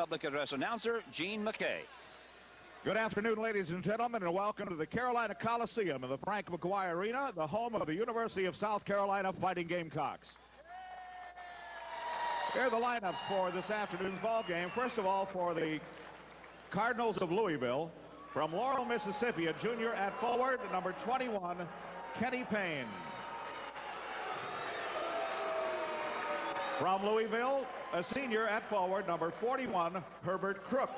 public address announcer, Gene McKay. Good afternoon, ladies and gentlemen, and welcome to the Carolina Coliseum in the Frank McGuire Arena, the home of the University of South Carolina Fighting Gamecocks. Here are the lineups for this afternoon's ball game. First of all, for the Cardinals of Louisville, from Laurel, Mississippi, a junior at forward, number 21, Kenny Payne. From Louisville, a senior at forward, number 41, Herbert Crook.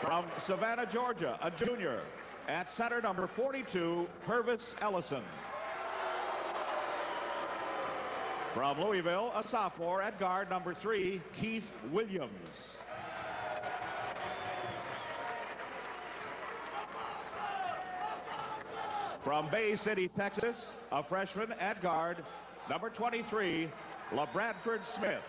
From Savannah, Georgia, a junior at center, number 42, Purvis Ellison. From Louisville, a sophomore at guard, number 3, Keith Williams. From Bay City, Texas, a freshman at guard, number 23, LaBradford Smith.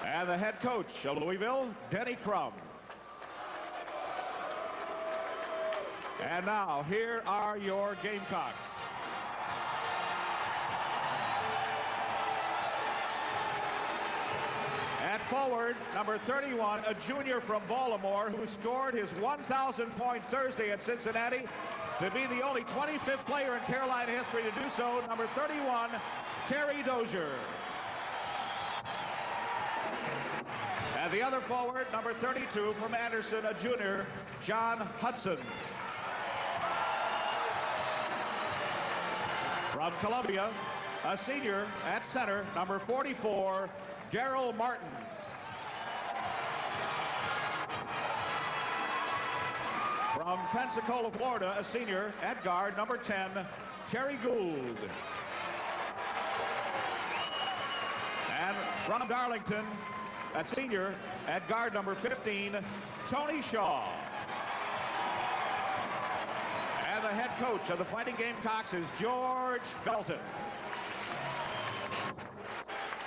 And the head coach of Louisville, Denny Crum. And now, here are your Gamecocks. At forward, number 31, a junior from Baltimore who scored his 1,000th point Thursday at Cincinnati to be the only 25th player in Carolina history to do so, number 31, Terry Dozier. And the other forward, number 32, from Anderson, a junior, John Hudson. From Columbia, a senior at center, number 44, Daryl Martin. From Pensacola, Florida, a senior at guard, number 10, Terry Gould. And from Darlington, a senior at guard, number 15, Tony Shaw. And the head coach of the Fighting Gamecocks is George Felton.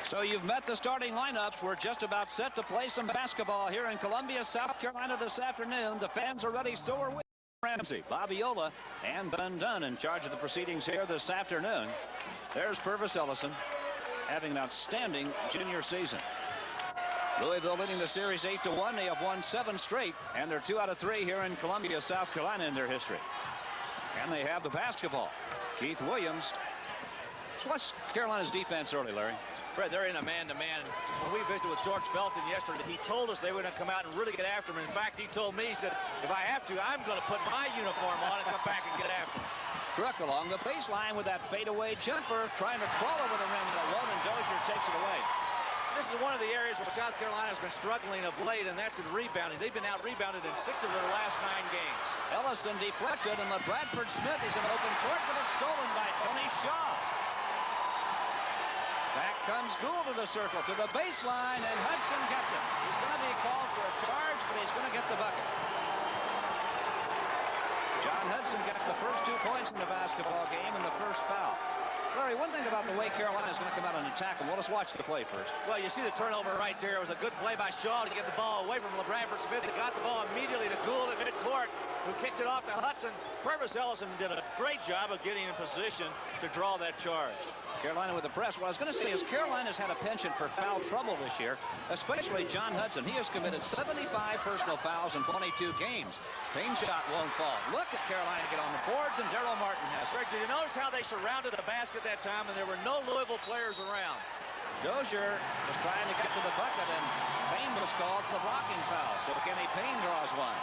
So you've met the starting lineups. We're just about set to play some basketball here in Columbia, South Carolina this afternoon. The fans are ready, so are we. Ramsey, Bobiola, and Ben Dunn in charge of the proceedings here this afternoon. There's Purvis Ellison having an outstanding junior season. Louisville leading the series 8-1. They have won 7 straight, and they're 2 out of 3 here in Columbia, South Carolina in their history. And they have the basketball. Keith Williams. What's Carolina's defense early, Larry? Fred, they're in a man-to-man. When we visited with George Felton yesterday, he told us they were going to come out and really get after him. In fact, he told me, he said, if I have to, I'm going to put my uniform on and come back and get after him. Crook along the baseline with that fadeaway jumper, trying to crawl over the rim alone, and Dozier takes it away. This is one of the areas where South Carolina has been struggling of late, and that's in rebounding. They've been out-rebounded in 6 of their last 9 games. Ellison deflected, and LaBradford Smith is in open court, but it's stolen by Tony Shaw. Back comes Gould to the circle, to the baseline, and Hudson gets it. He's going to be called for a charge, but he's going to get the bucket. John Hudson gets the first 2 points in the basketball game and the first foul. Larry, one thing about the way Carolina is going to come out and attack them, well, let's watch the play first. Well, you see the turnover right there. It was a good play by Shaw to get the ball away from LaBradford Smith. He got the ball immediately to Gould at midcourt, who kicked it off to Hudson. Purvis Ellison did a great job of getting in position to draw that charge. Carolina with the press. What I was going to say is Carolina's had a penchant for foul trouble this year, especially John Hudson. He has committed 75 personal fouls in 22 games. Payne's shot won't fall. Look at Carolina get on the boards, and Daryl Martin has. Greg, did you notice how they surrounded the basket that time, and there were no Louisville players around? Dozier was trying to get to the bucket, and Payne was called for the blocking foul. So Kenny Payne draws one.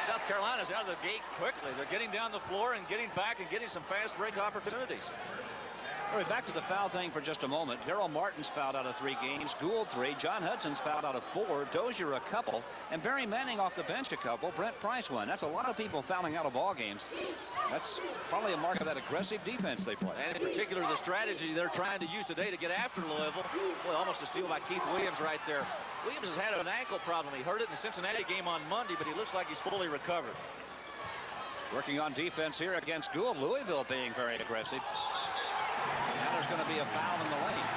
South Carolina's out of the gate quickly. They're getting down the floor and getting back and getting some fast break opportunities. All right, back to the foul thing for just a moment. Daryl Martin's fouled out of 3 games, Gould 3, John Hudson's fouled out of 4, Dozier a couple, and Barry Manning off the bench a couple, Brent Price 1. That's a lot of people fouling out of ball games. That's probably a mark of that aggressive defense they play. And in particular, the strategy they're trying to use today to get after Louisville. Boy, almost a steal by Keith Williams right there. Williams has had an ankle problem. He hurt it in the Cincinnati game on Monday, but he looks like he's fully recovered. Working on defense here against Gould. Louisville being very aggressive. Now there's going to be a foul in the lane.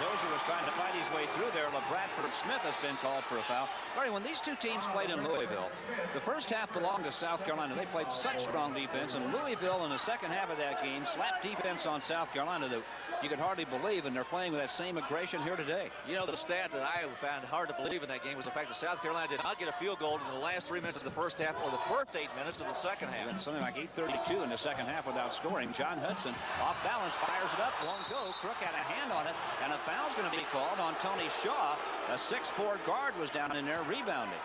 Dozier was trying to fight his way halfway through there. LeBradford Smith has been called for a foul. Larry, when these two teams played in Louisville, the first half belonged to South Carolina. They played such strong defense, and Louisville in the second half of that game slapped defense on South Carolina that you could hardly believe, and they're playing with that same aggression here today. You know, the stat that I found hard to believe in that game was the fact that South Carolina did not get a field goal in the last 3 minutes of the first half or the first 8 minutes of the second half. Something like 8:32 in the second half without scoring. John Hudson off balance, fires it up, won't go. Crook had a hand on it, and a foul's going to be called on Tony Shaw. A 6'4" guard was down in there rebounding.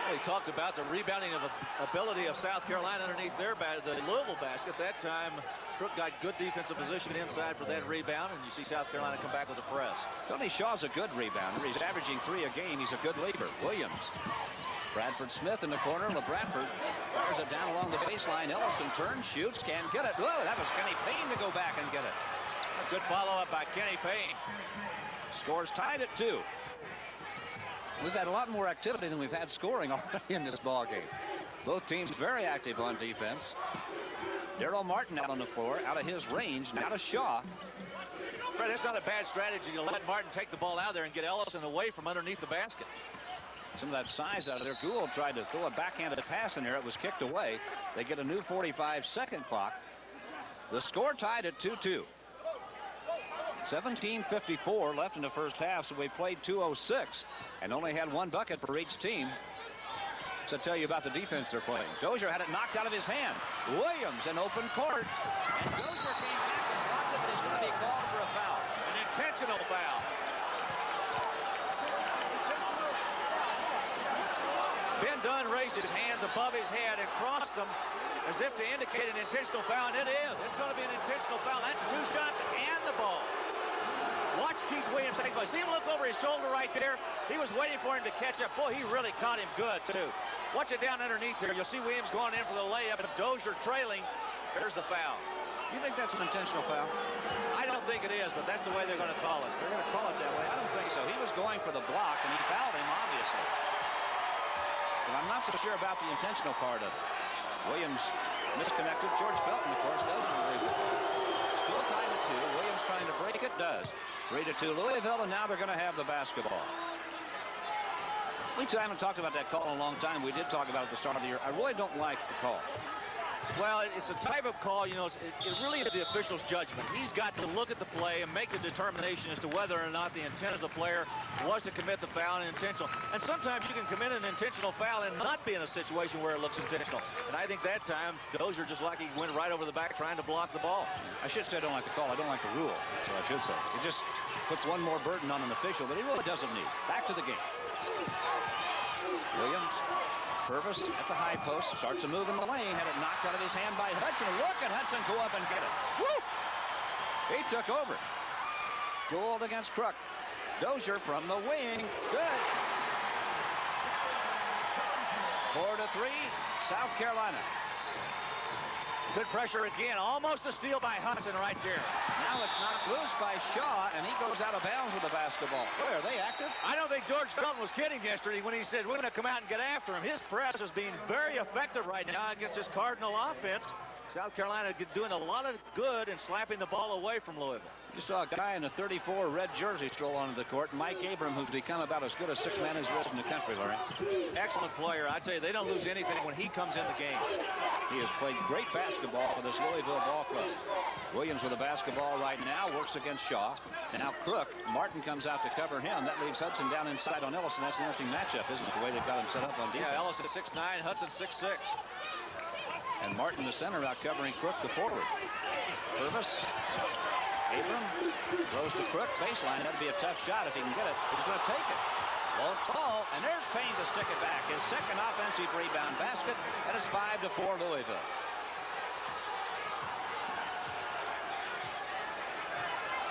Well, he talked about the rebounding ability of South Carolina underneath their the Louisville basket. That time, Crook got good defensive position inside for that rebound, and you see South Carolina come back with a press. Tony Shaw's a good rebounder. He's averaging 3 a game. He's a good leaper. Williams. Bradford Smith in the corner. LeBradford fires it down along the baseline. Ellison turns, shoots, can't get it. Whoa, that was Kenny Payne to go back and get it. A good follow-up by Kenny Payne. Scores tied at 2. We've had a lot more activity than we've had scoring already in this ball game. Both teams very active on defense. Darrell Martin out on the floor, out of his range, now to Shaw. Fred, that's not a bad strategy to let Martin take the ball out there and get Ellison away from underneath the basket. Some of that size out of there. Gould tried to throw a backhanded pass in there. It was kicked away. They get a new 45-second clock. The score tied at 2-2. 17:54 left in the first half, so we played 2:06 and only had 1 bucket for each team. So tell you about the defense they're playing. Dozier had it knocked out of his hand. Williams in open court. And Dozier came back and blocked it, but he's going to be called for a foul. An intentional foul. Ben Dunn raised his hands above his head and crossed them as if to indicate an intentional foul, and it is. It's going to be an intentional foul. That's 2 shots and the ball. Watch Keith Williams take place. See him look over his shoulder right there. He was waiting for him to catch up. Boy, he really caught him good, too. Watch it down underneath here. You'll see Williams going in for the layup, and Dozier trailing. There's the foul. You think that's an intentional foul? I don't think it is, but that's the way they're going to call it. They're going to call it that way. I don't think so. He was going for the block, and he fouled him, obviously. But I'm not so sure about the intentional part of it. Williams misconnected. George Felton, of course, does believe it. Still tied at 2. Williams trying to break it, does. 3-2 Louisville, and now they're going to have the basketball. We haven't talked about that call in a long time. We did talk about it at the start of the year. I really don't like the call. Well, it's a type of call, you know, it really is the official's judgment. He's got to look at the play and make a determination as to whether or not the intent of the player was to commit the foul and intentional. And sometimes you can commit an intentional foul and not be in a situation where it looks intentional. And I think that time, Dozier just like he went right over the back trying to block the ball. I should say I don't like the call. I don't like the rule. That's what I should say. It just puts one more burden on an official that he really doesn't need. Back to the game. Williams. Purvis at the high post, starts a move in the lane, had it knocked out of his hand by Hudson. Look at Hudson go up and get it. Woo! He took over. Gould against Crook. Dozier from the wing. Good. 4-3, South Carolina. Good pressure again. Almost a steal by Hudson right there. Now it's knocked loose by Shaw, and he goes out of bounds with the basketball. Boy, are they active? I don't think George Felton was kidding yesterday when he said, we're going to come out and get after him. His press is being very effective right now against this Cardinal offense. South Carolina doing a lot of good and slapping the ball away from Louisville. You saw a guy in a 34 red jersey stroll onto the court. Mike Abram, who's become about as good a 6-man as there is in the country, Larry. Excellent player. I tell you, they don't lose anything when he comes in the game. He has played great basketball for this Louisville ball club. Williams with the basketball right now, works against Shaw. Now Crook, Martin comes out to cover him. That leaves Hudson down inside on Ellison. That's an interesting matchup, isn't it, the way they've got him set up on defense? Yeah, Ellison 6'9", Hudson 6'6". And Martin, the center, out covering Crook, the forward. Purvis. Abram throws to Crook. Baseline. That'd be a tough shot if he can get it. He's going to take it. Won't fall. And there's Payne to stick it back. His second offensive rebound basket. And it's 5-4 Louisville.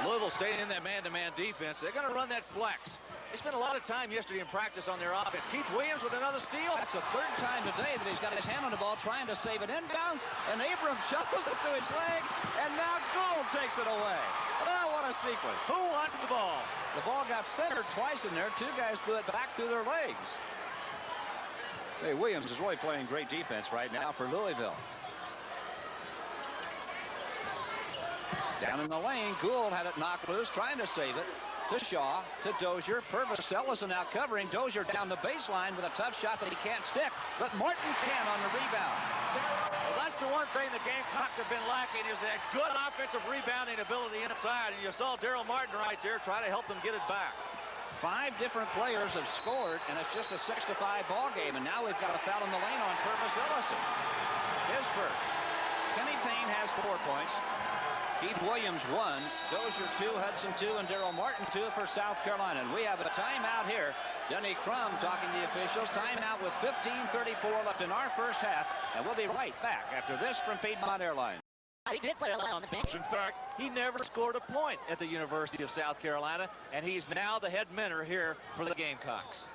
Louisville staying in that man-to-man defense. They're going to run that flex. They spent a lot of time yesterday in practice on their offense. Keith Williams with another steal. That's the 3rd time today that he's got his hand on the ball trying to save it inbounds. And Abram shuffles it through his leg. And now Gould takes it away. Oh, what a sequence. Who wants the ball? The ball got centered twice in there. 2 guys threw it back through their legs. Hey, Williams is really playing great defense right now for Louisville. Down in the lane, Gould had it knocked loose, trying to save it. to Shaw, to Dozier. Purvis Ellison out covering. Dozier down the baseline with a tough shot that he can't stick. But Martin can on the rebound. Well, that's the one thing the Gamecocks have been lacking is that good offensive rebounding ability inside. And you saw Daryl Martin right there try to help them get it back. 5 different players have scored, and it's just a 6-5 ball game. And now we've got a foul in the lane on Purvis Ellison. His first. Kenny Payne has 4 points. Keith Williams 1, Dozier 2, Hudson 2, and Daryl Martin 2 for South Carolina. And we have a timeout here. Denny Crum talking to the officials. Timeout with 15:34 left in our first half. And we'll be right back after this from Piedmont Airlines. He did put a lot on the bench. In fact, he never scored a point at the University of South Carolina, and he's now the head mentor here for the Gamecocks.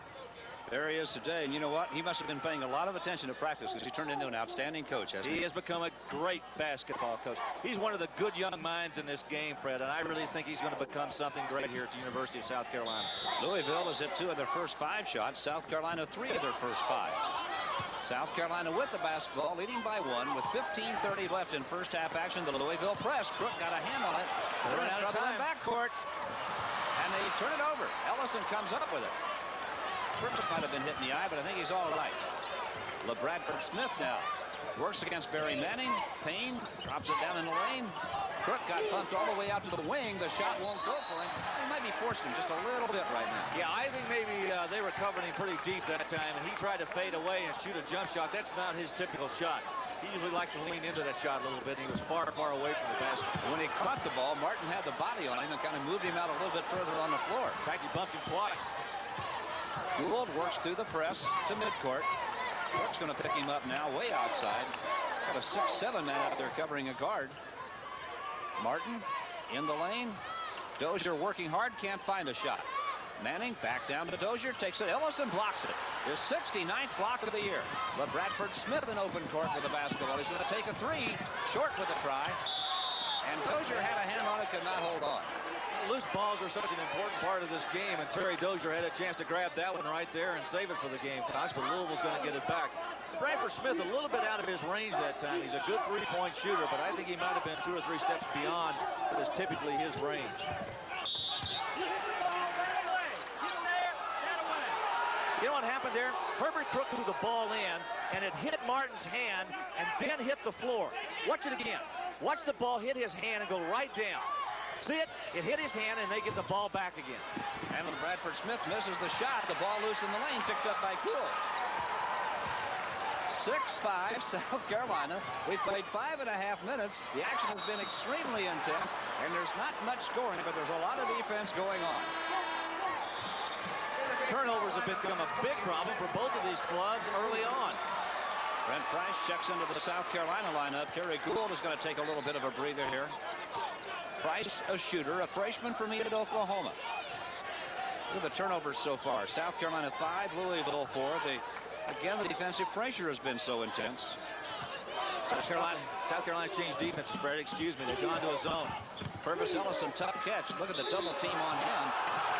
There he is today, and you know what? He must have been paying a lot of attention to practice because he turned into an outstanding coach, hasn't he? He has become a great basketball coach. He's one of the good young minds in this game, Fred, and I really think he's going to become something great here at the University of South Carolina. Louisville has hit 2 of their first 5 shots. South Carolina 3 of their first 5. South Carolina with the basketball, leading by 1 with 15:30 left in first half action. The Louisville press. Crook got a hand on it. They're in trouble in backcourt, and they turn it over. Ellison comes up with it. Purvis might have been hit in the eye, but I think he's all right. LeBradford Smith now works against Barry Manning. Payne drops it down in the lane. Crook got bumped all the way out to the wing. The shot won't go for him. He might be forced him just a little bit right now. Yeah, I think maybe they were covering him pretty deep that time, and he tried to fade away and shoot a jump shot. That's not his typical shot. He usually likes to lean into that shot a little bit. He was far, far away from the basket. When he caught the ball, Martin had the body on him and kind of moved him out a little bit further on the floor. In fact, he bumped him twice. Gould works through the press to midcourt. Crook's going to pick him up now way outside. Got a 6'7" man out there covering a guard. Martin in the lane. Dozier working hard, can't find a shot. Manning back down to Dozier, takes it. Ellison blocks it. His 69th block of the year. LeBradford Smith in open court with the basketball. He's going to take a 3, short with a try. And Dozier had a hand on it, could not hold on. Loose balls are such an important part of this game, and Terry Dozier had a chance to grab that one right there and save it for the Gamecocks, but Louisville's going to get it back. Bradford Smith a little bit out of his range that time. He's a good 3-point shooter, but I think he might have been 2 or 3 steps beyond what is typically his range. You know what happened there? Herbert Crook threw the ball in, and it hit Martin's hand and then hit the floor. Watch it again. Watch the ball hit his hand and go right down. See it? It hit his hand, and they get the ball back again. And when Bradford Smith misses the shot, the ball loose in the lane, picked up by Gould. 6-5, South Carolina. We've played 5.5 minutes. The action has been extremely intense, and there's not much scoring, but there's a lot of defense going on. Turnovers have become a big problem for both of these clubs early on. Brent Price checks into the South Carolina lineup. Terry Gould is going to take a little bit of a breather here. Price, a shooter, a freshman from Enid, Oklahoma. Look at the turnovers so far. South Carolina 5, Louisville 4. Again, the defensive pressure has been so intense. South Carolina's changed defense, Fred. Excuse me. They've gone to a zone. Purvis Ellison, tough catch. Look at the double team on him.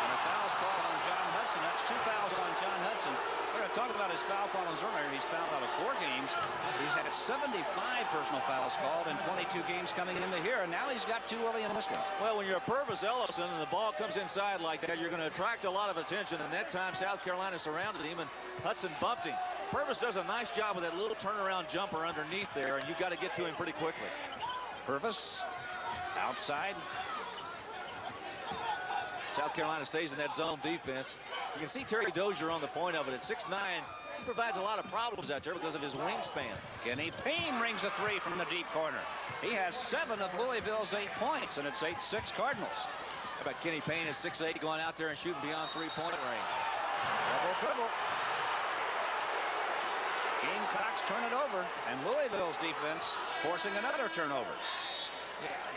And a foul's called on John Hudson. That's 2 fouls on John Hudson. We're going to talk about his foul problems earlier. He's fouled out of 4 games. He's had 75 personal fouls called in 22 games coming into here, and now he's got 2 early in this one. Well, when you're Purvis Ellison and the ball comes inside like that, you're going to attract a lot of attention, and that time South Carolina surrounded him, and Hudson bumped him. Purvis does a nice job with that little turnaround jumper underneath there, and you've got to get to him pretty quickly. Purvis outside. South Carolina stays in that zone defense. You can see Terry Dozier on the point of it at 6'9". He provides a lot of problems out there because of his wingspan. Kenny Payne rings a 3 from the deep corner. He has 7 of Louisville's 8 points, and it's 8-6 Cardinals. How about Kenny Payne at 6'8", going out there and shooting beyond 3-point range? Dribble. Gamecocks turn it over, and Louisville's defense forcing another turnover.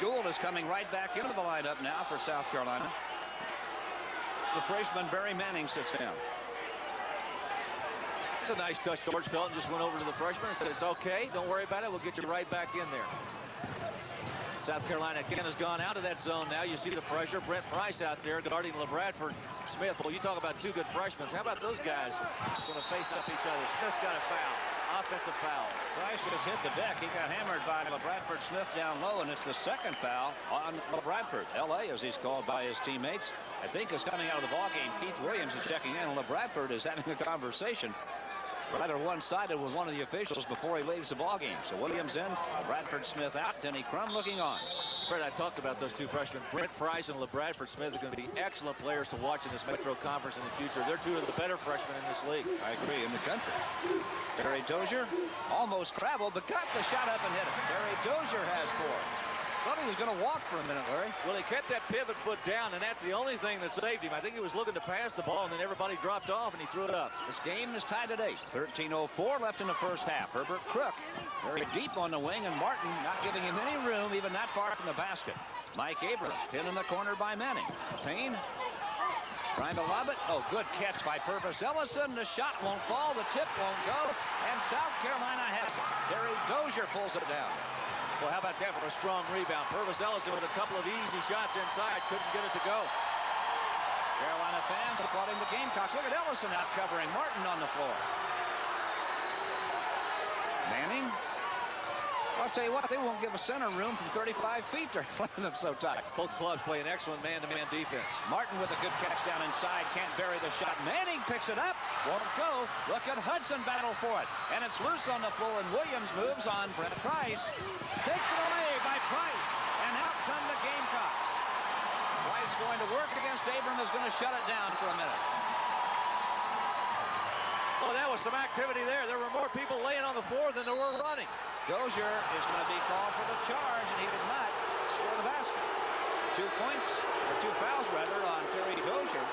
Gould is coming right back into the lineup now for South Carolina. The freshman Barry Manning sits down. It's a nice touch. George Pelton just went over to the freshman and said, it's okay, don't worry about it, we'll get you right back in there. South Carolina again has gone out of that zone now. You see the pressure. Brent Price out there guarding LeBradford Smith. Well, you talk about 2 good freshmen. How about those guys going to face up each other? Smith's got a foul. offensive foul. Price just hit the deck. He got hammered by LeBradford Smith down low, and it's the second foul on LeBradford. L.A., as he's called by his teammates, I think is coming out of the ballgame. Keith Williams is checking in, and LeBradford is having a conversation rather one-sided with one of the officials before he leaves the ballgame. So Williams in, Bradford Smith out, Denny Crum looking on. Fred, I talked about those two freshmen. Brent Price and LeBradford Smith are going to be excellent players to watch in this Metro Conference in the future. They're two of the better freshmen in this league. I agree, in the country. Barry Dozier almost traveled, but got the shot up and hit it. Barry Dozier has 4. Thought he was going to walk for a minute, Larry. Well, he kept that pivot foot down, and that's the only thing that saved him. I think he was looking to pass the ball, and then everybody dropped off, and he threw it up. This game is tied at 8. 13:04 left in the first half. Herbert Crook very deep on the wing, and Martin not giving him any room, even that far from the basket. Mike Abrams hit in the corner by Manning. Payne trying to lob it. Oh, good catch by Purvis Ellison. The shot won't fall. The tip won't go. And South Carolina has it. Barry Dozier pulls it down. Well, how about that for a strong rebound? Purvis Ellison with a couple of easy shots inside. Couldn't get it to go. Carolina fans applauding the Gamecocks. Look at Ellison out covering Martin on the floor. Manning. I'll tell you what, they won't give a center room from 35 feet. They're playing them so tight. Both clubs play an excellent man-to-man defense. Martin with a good catch down inside. Can't bury the shot. Manning picks it up. Won't go. Look at Hudson battle for it. And it's loose on the floor, and Williams moves on. Brent Price. Taken away by Price. And out come the Gamecocks. Price going to work against Abram, is going to shut it down for a minute. Well, that was some activity there. There were more people laying on the floor than there were running. Dozier is going to be called for the charge, and he did not score the basket. 2 points, or 2 fouls rather, on Terry Dozier.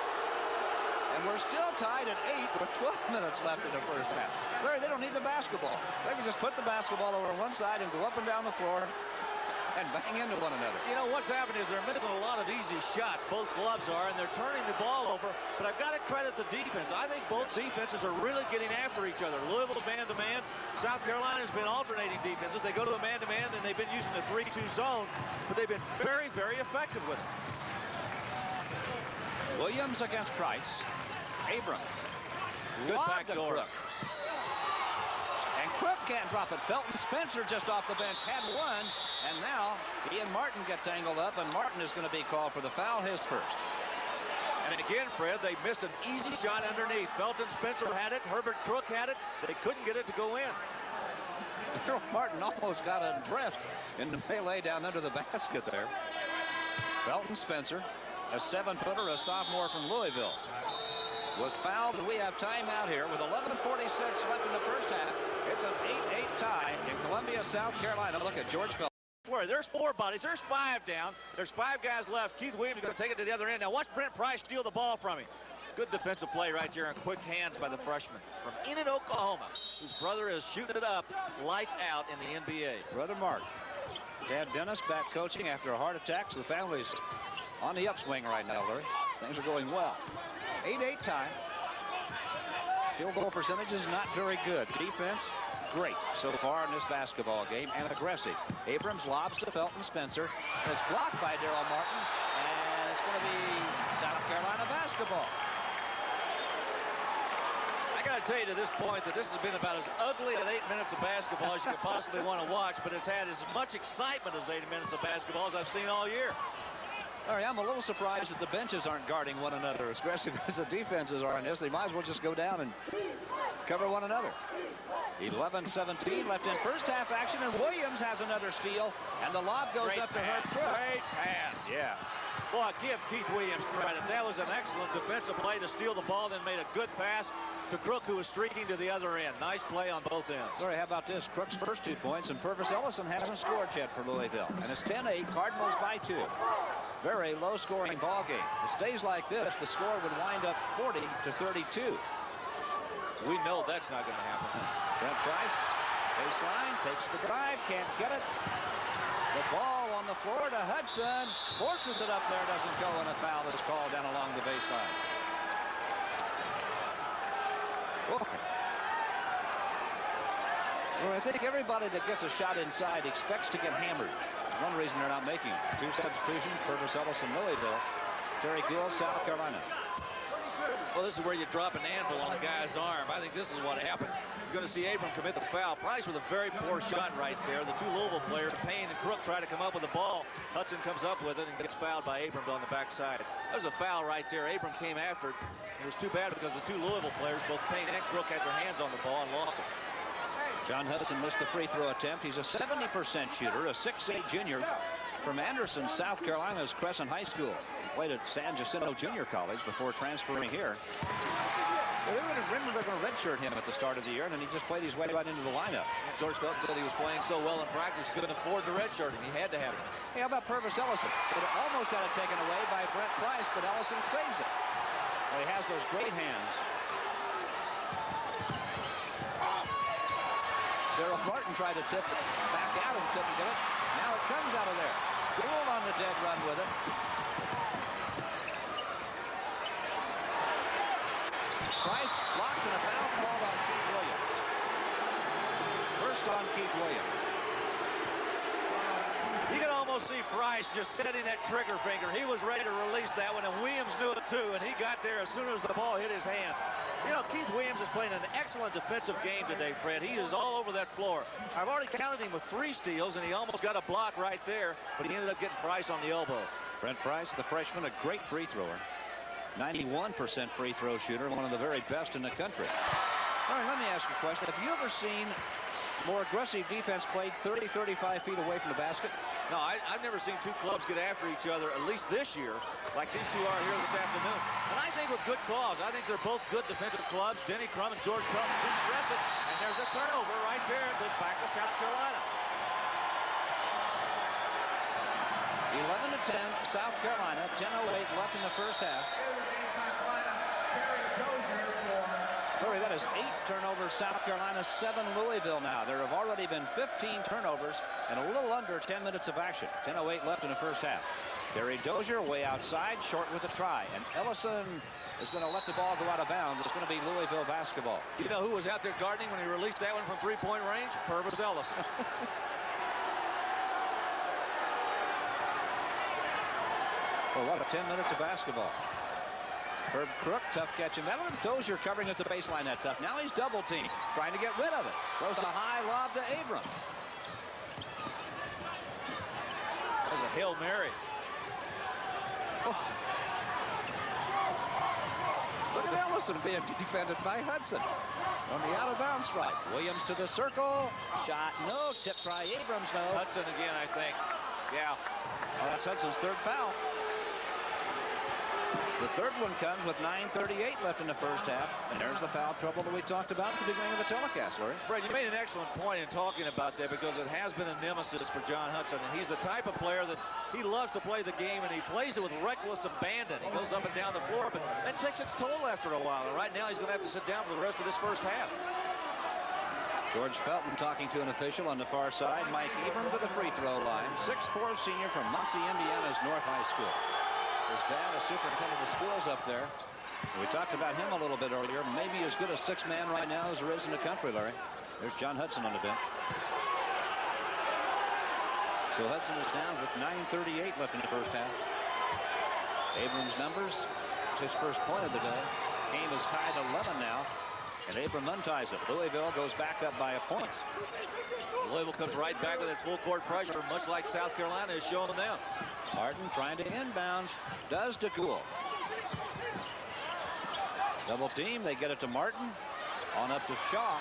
And we're still tied at 8 with 12 minutes left in the first half. Larry, they don't need the basketball. They can just put the basketball over on one side and go up and down the floor and bang into one another. You know, what's happened is they're missing a lot of easy shots. Both clubs are, and they're turning the ball over. But I've got to credit the defense. I think both defenses are really getting after each other. Louisville's man-to-man. South Carolina's been alternating defenses. They go to a man-to-man, then they've been using the 3-2 zone. But they've been very, very effective with it. Williams against Price. Abram. Good backdoor. And Crook can't drop it. Felton Spencer just off the bench had one. And now he and Martin get tangled up, and Martin is going to be called for the foul, his first. And again, Fred, they missed an easy shot underneath. Felton Spencer had it. Herbert Crook had it. They couldn't get it to go in. Martin almost got a drift in the melee down under the basket there. Felton Spencer, a 7-footer, a sophomore from Louisville, was fouled, and we have timeout here with 11:46 left in the first half. It's an 8-8 tie in Columbia, South Carolina. Look at George Felton. There's 4 bodies. There's 5 down. There's 5 guys left. Keith Williams is going to take it to the other end. Now watch Brent Price steal the ball from him. Good defensive play right there, and quick hands by the freshman from Enid, Oklahoma, whose brother is shooting it up, lights out in the NBA. Brother Mark. Dad Dennis back coaching after a heart attack, so the family's on the upswing right now, Larry. Things are going well. 8-8 tie. Field goal percentage is not very good. Defense, great so far in this basketball game, and aggressive. Abrams lobs to Felton Spencer. It's blocked by Daryl Martin, and it's going to be South Carolina basketball. I got to tell you to this point that this has been about as ugly an 8 minutes of basketball as you could possibly want to watch, but it's had as much excitement as 8 minutes of basketball as I've seen all year. Larry, I'm a little surprised that the benches aren't guarding one another as aggressive as the defenses are in this. They might as well just go down and cover one another. 11-17 left in first half action, and Williams has another steal, and the lob goes up to Herb Crook. Great pass. Yeah. Boy, give Keith Williams credit. That was an excellent defensive play to steal the ball, then made a good pass to Crook, who was streaking to the other end. Nice play on both ends. Larry, how about this? Crook's first 2 points, and Purvis Ellison hasn't scored yet for Louisville. And it's 10-8, Cardinals by 2. Very low-scoring ball game. It stays like this, the score would wind up 40-32. We know that's not going to happen. Brent Price, baseline, takes the drive, can't get it. The ball on the floor to Hudson, forces it up there, doesn't go, and a foul is called down along the baseline. Well, I think everybody that gets a shot inside expects to get hammered. One reason they're not making it. 2 substitutions, Purvis Ellison, Louisville. Terry Gill, South Carolina. Well, this is where you drop an anvil on a guy's arm. I think this is what happened. You're going to see Abram commit the foul. Price with a very poor shot right there. The two Louisville players, Payne and Crook, try to come up with the ball. Hudson comes up with it and gets fouled by Abram on the backside. There's a foul right there. Abram came after it. It was too bad because the two Louisville players, both Payne and Crook, had their hands on the ball and lost it. John Hudson missed the free throw attempt. He's a 70% shooter, a 6'8 junior from Anderson, South Carolina's Crescent High School. He played at San Jacinto Junior College before transferring here. Well, they were going to redshirt him at the start of the year, and then he just played his way right into the lineup. George Felton said he was playing so well in practice, he couldn't afford the redshirt him. He had to have it. Hey, how about Purvis Ellison? It almost had it taken away by Brent Price, but Ellison saves it. Well, he has those great hands. Daryl Martin tried to tip it back out and couldn't get it. Now it comes out of there. Gould on the dead run with it. Price blocked and a foul called on Keith Williams. First on Keith Williams. You can almost see Price just setting that trigger finger. He was ready to release that one, and Williams knew it too, and he got there as soon as the ball hit his hands. You know, Keith Williams is playing an excellent defensive game today, Fred. He is all over that floor. I've already counted him with 3 steals, and he almost got a block right there, but he ended up getting Price on the elbow. Brent Price, the freshman, a great free thrower. 91% free throw shooter, one of the very best in the country. All right, let me ask you a question. Have you ever seen more aggressive defense played 30, 35 feet away from the basket? No, I've never seen two clubs get after each other, at least this year, like these two are here this afternoon. And I think with good cause. I think they're both good defensive clubs. Denny Crum and George Felton do stress it. And there's a turnover right there. It goes back to South Carolina. 11-10, South Carolina. 10:08 left in the first half. Sorry, that is 8 turnovers, South Carolina, 7 Louisville now. There have already been 15 turnovers and a little under 10 minutes of action. 10:08 left in the first half. Gary Dozier way outside, short with a try. And Ellison is going to let the ball go out of bounds. It's going to be Louisville basketball. You know who was out there gardening when he released that one from three-point range? Purvis Ellison. Well, what, 10 minutes of basketball. Herb Crook, tough catch. And that one, Dozier covering at the baseline that tough. Now he's double teamed, trying to get rid of it. Throws a high lob to Abram. That was a Hail Mary. Oh. Look at Ellison being defended by Hudson. On the out-of-bounds strike. Williams to the circle. Shot, no. Tip try, Abrams, no. Hudson again, I think. Yeah. Oh, that's Hudson's third foul. The third one comes with 9:38 left in the first half. And there's the foul trouble that we talked about at the beginning of the telecast, Larry. Fred, you made an excellent point in talking about that because it has been a nemesis for John Hudson. And he's the type of player that he loves to play the game, and he plays it with reckless abandon. He goes up and down the floor, but that takes its toll after a while. And right now he's going to have to sit down for the rest of this first half. George Felton talking to an official on the far side. Mike Abram to the free throw line. 6'4" senior from Muncie, Indiana's North High School. His dad, a superintendent of schools up there. We talked about him a little bit earlier. Maybe as good a 6-man right now as there is in the country, Larry. There's John Hudson on the bench. So Hudson is down with 9:38 left in the first half. Abrams' numbers, his first point of the day. Game is tied 11 now. And Abram unties it. Louisville goes back up by a point. Louisville comes right back with that full court pressure, much like South Carolina is showing them. Martin trying to inbounds. Does to Gould. Double team. They get it to Martin. On up to Shaw.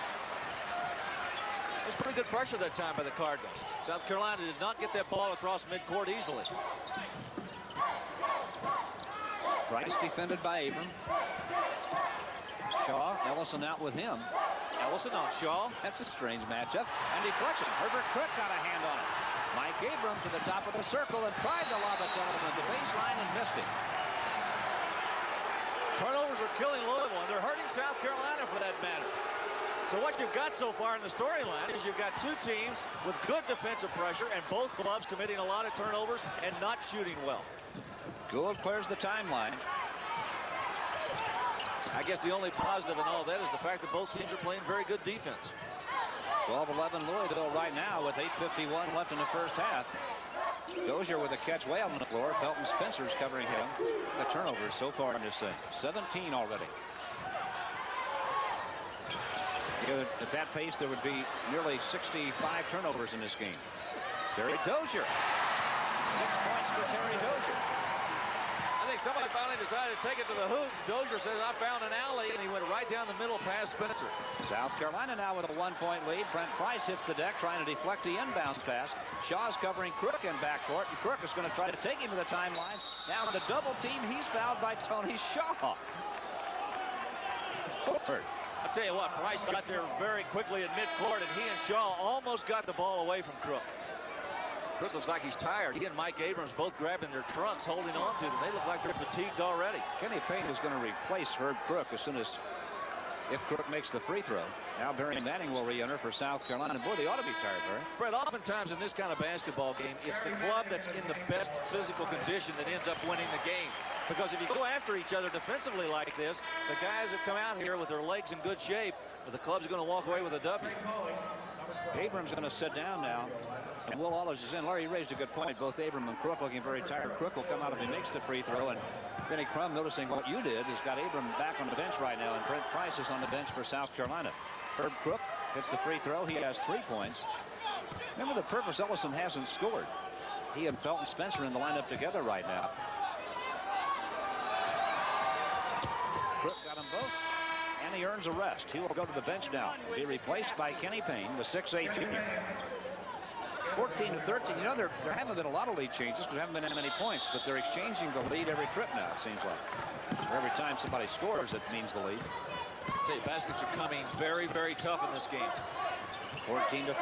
It was pretty good pressure that time by the Cardinals. South Carolina did not get that ball across midcourt easily. Price defended by Abram. Shaw, Ellison out with him. Ellison on Shaw. That's a strange matchup. And deflection. Herbert Crook got a hand on it. Mike Abram to the top of the circle and tried to lob it to Ellison at the baseline and missed it. Turnovers are killing Louisville, and they're hurting South Carolina for that matter. So what you've got so far in the storyline is you've got two teams with good defensive pressure and both clubs committing a lot of turnovers and not shooting well. Gould clears the timeline. I guess the only positive in all that is the fact that both teams are playing very good defense. 12-11 Louisville right now with 8:51 left in the first half. Dozier with a catch way on the floor. Felton Spencer's covering him. The turnovers so far in this thing. 17 already. At that pace, there would be nearly 65 turnovers in this game. Terry Dozier. 6 points for Terry Dozier. I think somebody finally decided to take it to the hoop. Dozier says, I found an alley, and he went right down the middle past Spencer. South Carolina now with a 1-point lead. Brent Price hits the deck trying to deflect the inbounds pass. Shaw's covering Crook in backcourt, and Crook is going to try to take him to the timeline. Now in the double team, he's fouled by Tony Shaw. I'll tell you what, Price got there very quickly at midcourt, and he and Shaw almost got the ball away from Crook. Crook looks like he's tired. He and Mike Abrams both grabbing their trunks, holding on to them. They look like they're fatigued already. Kenny Payne is going to replace Herb Crook as soon as if Crook makes the free throw. Now Barry Manning will re-enter for South Carolina. Boy, they ought to be tired, Barry. Fred, oftentimes in this kind of basketball game, it's the club that's in the best physical condition that ends up winning the game. Because if you go after each other defensively like this, the guys that come out here with their legs in good shape, the club's going to walk away with a W. Abrams going to sit down now. And Will Wallace is in. Larry raised a good point. Both Abram and Crook looking very tired. Crook will come out if he makes the free throw. And Benny Crum, noticing what you did, has got Abram back on the bench right now. And Brent Price is on the bench for South Carolina. Herb Crook hits the free throw. He has 3 points. Remember that Purvis Ellison hasn't scored. He and Felton Spencer in the lineup together right now. Crook got them both. And he earns a rest. He will go to the bench now. Be replaced by Kenny Payne, the 6'8" junior. 14-13. You know, there haven't been a lot of lead changes because there haven't been that many points, but they're exchanging the lead every trip now, it seems like. Every time somebody scores, it means the lead. I tell you, baskets are coming very, very tough in this game. 14-13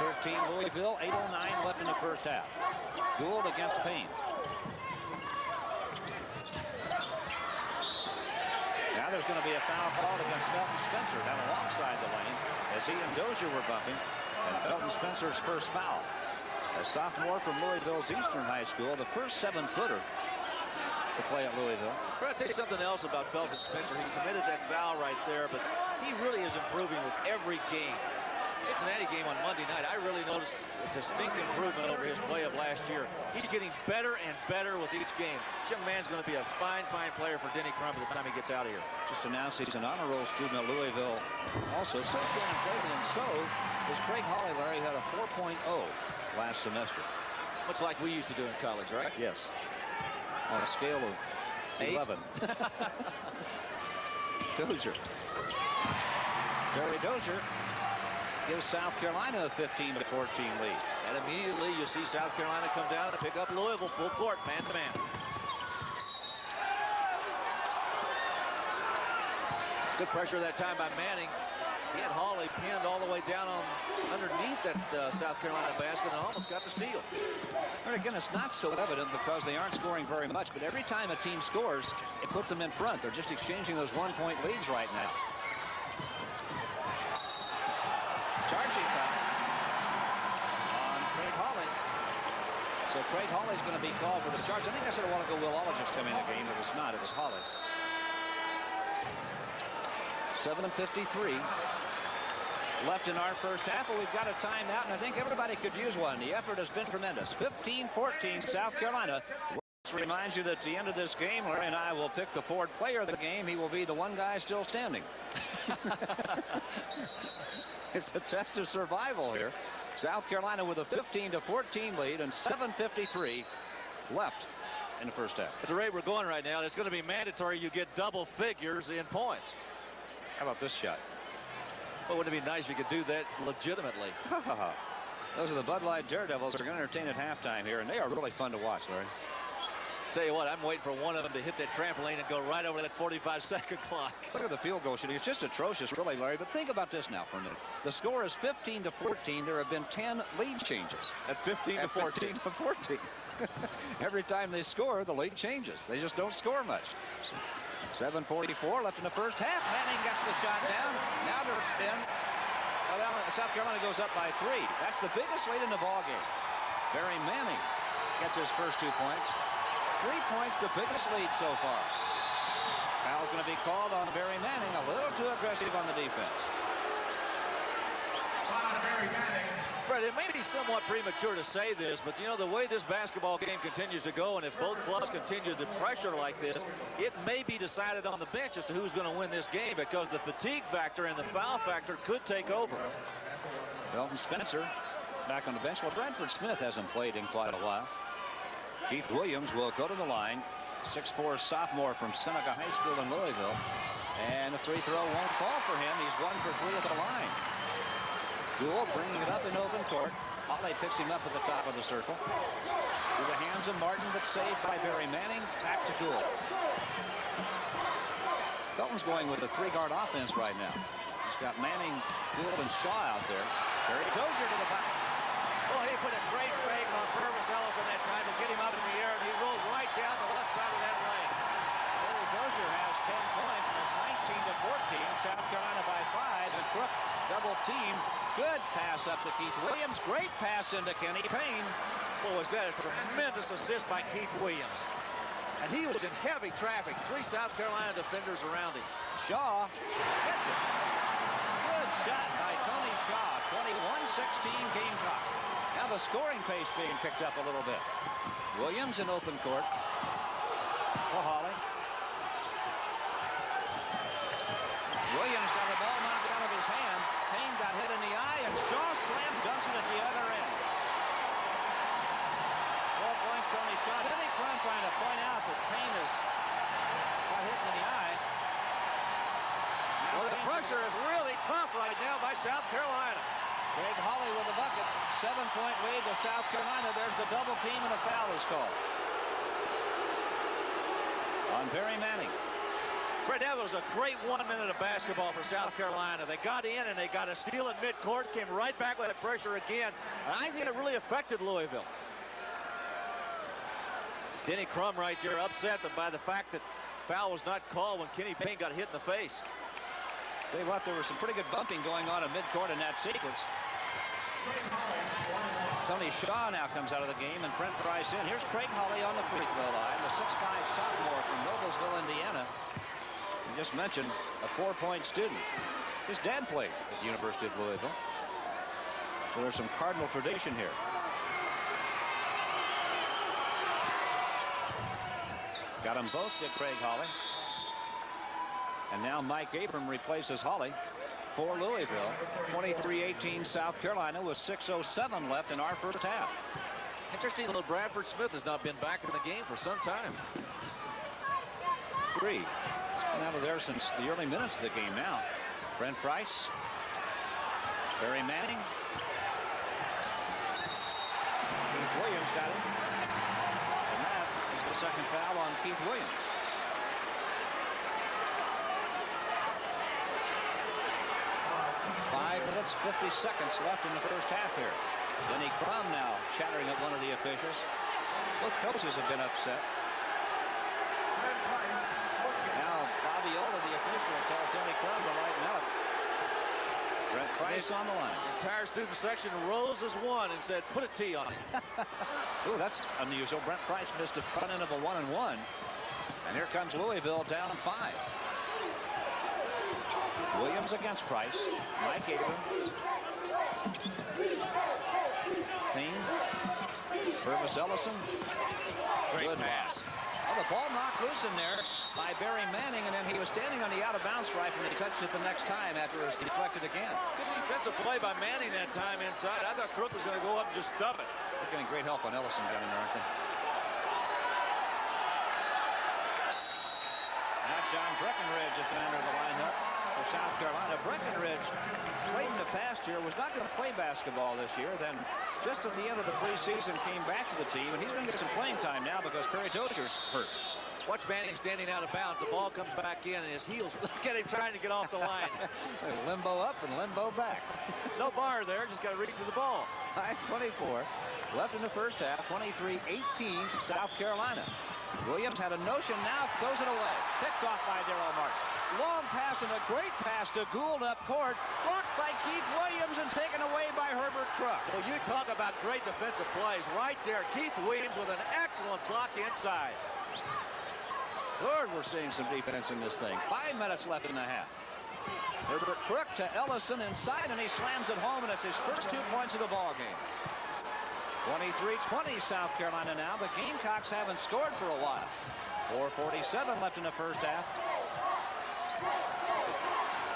Louisville. 8:09 left in the first half. Gould against Payne. Now there's going to be a foul called against Felton Spencer down alongside the lane as he and Dozier were bumping. And Felton Spencer's first foul. A sophomore from Louisville's Eastern High School, the first 7-footer to play at Louisville. I'll tell you something else about Felton Spencer. He committed that foul right there, but he really is improving with every game. Cincinnati game on Monday night, I really noticed a distinct improvement over his play of last year. He's getting better and better with each game. This young man's going to be a fine, fine player for Denny Crum by the time he gets out of here. Just announced he's an honor roll student at Louisville. Also, so Shannon Clayton, and so is Craig Hawley. Larry had a 4.0 last semester. Much like we used to do in college, right? Yes. On a scale of 11. Dozier. Terry Dozier gives South Carolina a 15-14 lead. And immediately you see South Carolina come down and pick up Louisville full court, man-to-man. Good pressure that time by Manning. He had Hawley pinned all the way down on underneath that South Carolina basket and almost got the steal. And again, it's not so evident because they aren't scoring very much, but every time a team scores, it puts them in front. They're just exchanging those 1-point leads right now. Charging foul on Craig Hawley. So Craig Hawley's going to be called for the charge. I think I said a while ago Will Wallace just come in the game. It was not. It was Hawley. 7:53 left in our first half. Well, we've got a timeout, and I think everybody could use one. The effort has been tremendous. 15-14 South Carolina. Let's remind you that at the end of this game, Larry and I will pick the Ford player of the game. He will be the one guy still standing. It's a test of survival here. South Carolina with a 15-14 lead and 7:53 left in the first half. At the rate we're going right now, it's going to be mandatory you get double figures in points. How about this shot? Well, wouldn't it be nice if you could do that legitimately? Those are the Bud Light Daredevils. They're going to entertain at halftime here, and they are really fun to watch, Larry. Tell you what, I'm waiting for one of them to hit that trampoline and go right over that 45-second clock. Look at the field goal shooting. It's just atrocious, really, Larry. But think about this now for a minute. The score is 15-14. There have been 10 lead changes. At 15-14. 15-14. Every time they score, the lead changes. They just don't score much. 7:44 left in the first half. Manning gets the shot down. Now they're in. South Carolina goes up by 3. That's the biggest lead in the ball game. Barry Manning gets his first 2 points. 3 points, the biggest lead so far. Foul's going to be called on Barry Manning. A little too aggressive on the defense. On Barry Manning. Fred, it may be somewhat premature to say this, but you know, the way this basketball game continues to go, and if both clubs continue to pressure like this, it may be decided on the bench as to who's going to win this game, because the fatigue factor and the foul factor could take over. Dalton Spencer back on the bench. Well, Bradford Smith hasn't played in quite a while. Keith Williams will go to the line. 6'4" sophomore from Seneca High School in Louisville. And the free throw won't fall for him. He's 1 for 3 at the line. Gould bringing it up in open court. Hawley picks him up at the top of the circle. Through the hands of Martin, but saved by Barry Manning. Back to Gould. Dalton's going with a 3-guard offense right now. He's got Manning, Gould, and Shaw out there. Barry Dozier to the back. Oh, he put a great fake on Purvis Ellison that time to get him up in the air, and he rolled right down the left side of that lane. Barry Dozier has 10 points, and it's 19 to 14. South Carolina by 5, and Crook double teamed. Good pass up to Keith Williams. Great pass into Kenny Payne. Oh, is that a tremendous assist by Keith Williams. And he was in heavy traffic. 3 South Carolina defenders around him. Shaw hits it. Good shot by Tony Shaw. 21-16 Gamecock. Now the scoring pace being picked up a little bit. Williams in open court. For Hawley. Williams got the ball knocked out of his hand. Payne got hit in the eye, and Shaw slam dunks it at the other end. 12 points, Tony Shaw. Denny Crum trying to point out that Payne is got hit in the eye. Well, the pressure is really tough right now by South Carolina. Craig Hawley with the bucket. 7-point lead to South Carolina. There's the double team, and a foul is called on Barry Manning. Fred, that was a great 1 minute of basketball for South Carolina. They got in and they got a steal at midcourt, came right back with that pressure again. And I think it really affected Louisville. Denny Crum right there upset by the fact that foul was not called when Kenny Payne got hit in the face. Tell you what, there was some pretty good bumping going on at midcourt in that sequence. Tony Shaw now comes out of the game, and Brent Price in. Here's Craig Hawley on the free throw line, the 6'5" sophomore from Noblesville, Indiana. We just mentioned a 4-point student. His dad played at the University of Louisville. So there's some Cardinal tradition here. Got them both, did Craig Hawley. And now Mike Abram replaces Hawley for Louisville. 23-18 South Carolina with 6:07 left in our first half. Interesting, little Bradford Smith has not been back in the game for some time. 3. Been out of there since the early minutes of the game now. Brent Price. Barry Manning. Keith Williams got it. And that is the second foul on Keith Williams. 5 minutes, 50 seconds left in the first half here. Denny Crum now chattering at one of the officials. Both coaches have been upset. Now Fabiola, the official, tells Denny Crum to lighten up. Brent Price on the line. The entire student section rose as one and said, put a T on it. Ooh, that's unusual. Brent Price missed a front end of a 1-and-1. And here comes Louisville down 5. Williams against Price. Mike Abram. Payne. Purvis Ellison. Great pass. Well, the ball knocked loose in there by Barry Manning, and then he was standing on the out-of-bounds stripe when he touched it the next time after it was deflected again. Good defensive play by Manning that time inside. I thought Crook was going to go up and just stub it. They're getting great help on Ellison down in there, aren't they? Now John Breckenridge has been under the lineup for South Carolina. Breckenridge played in the past year, was not going to play basketball this year, then just at the end of the preseason came back to the team, and he's going to get some playing time now because Perry Dozier's hurt. Watch Manning standing out of bounds. The ball comes back in, and his heels look at him trying to get off the line. Limbo up and limbo back. No bar there, just got to reach for the ball. 5:24 left in the first half. 23-18 South Carolina. Williams had a notion, now throws it away. Picked off by Darryl Martin. Long pass and a great pass to Gould up court. Blocked by Keith Williams and taken away by Herbert Crook. Well, you talk about great defensive plays right there. Keith Williams with an excellent block inside. Lord, we're seeing some defense in this thing. 5 minutes left in the half. Herbert Crook to Ellison inside, and he slams it home, and it's his first 2 points of the ball game. 23-20 South Carolina now. The Gamecocks haven't scored for a while. 4:47 left in the first half.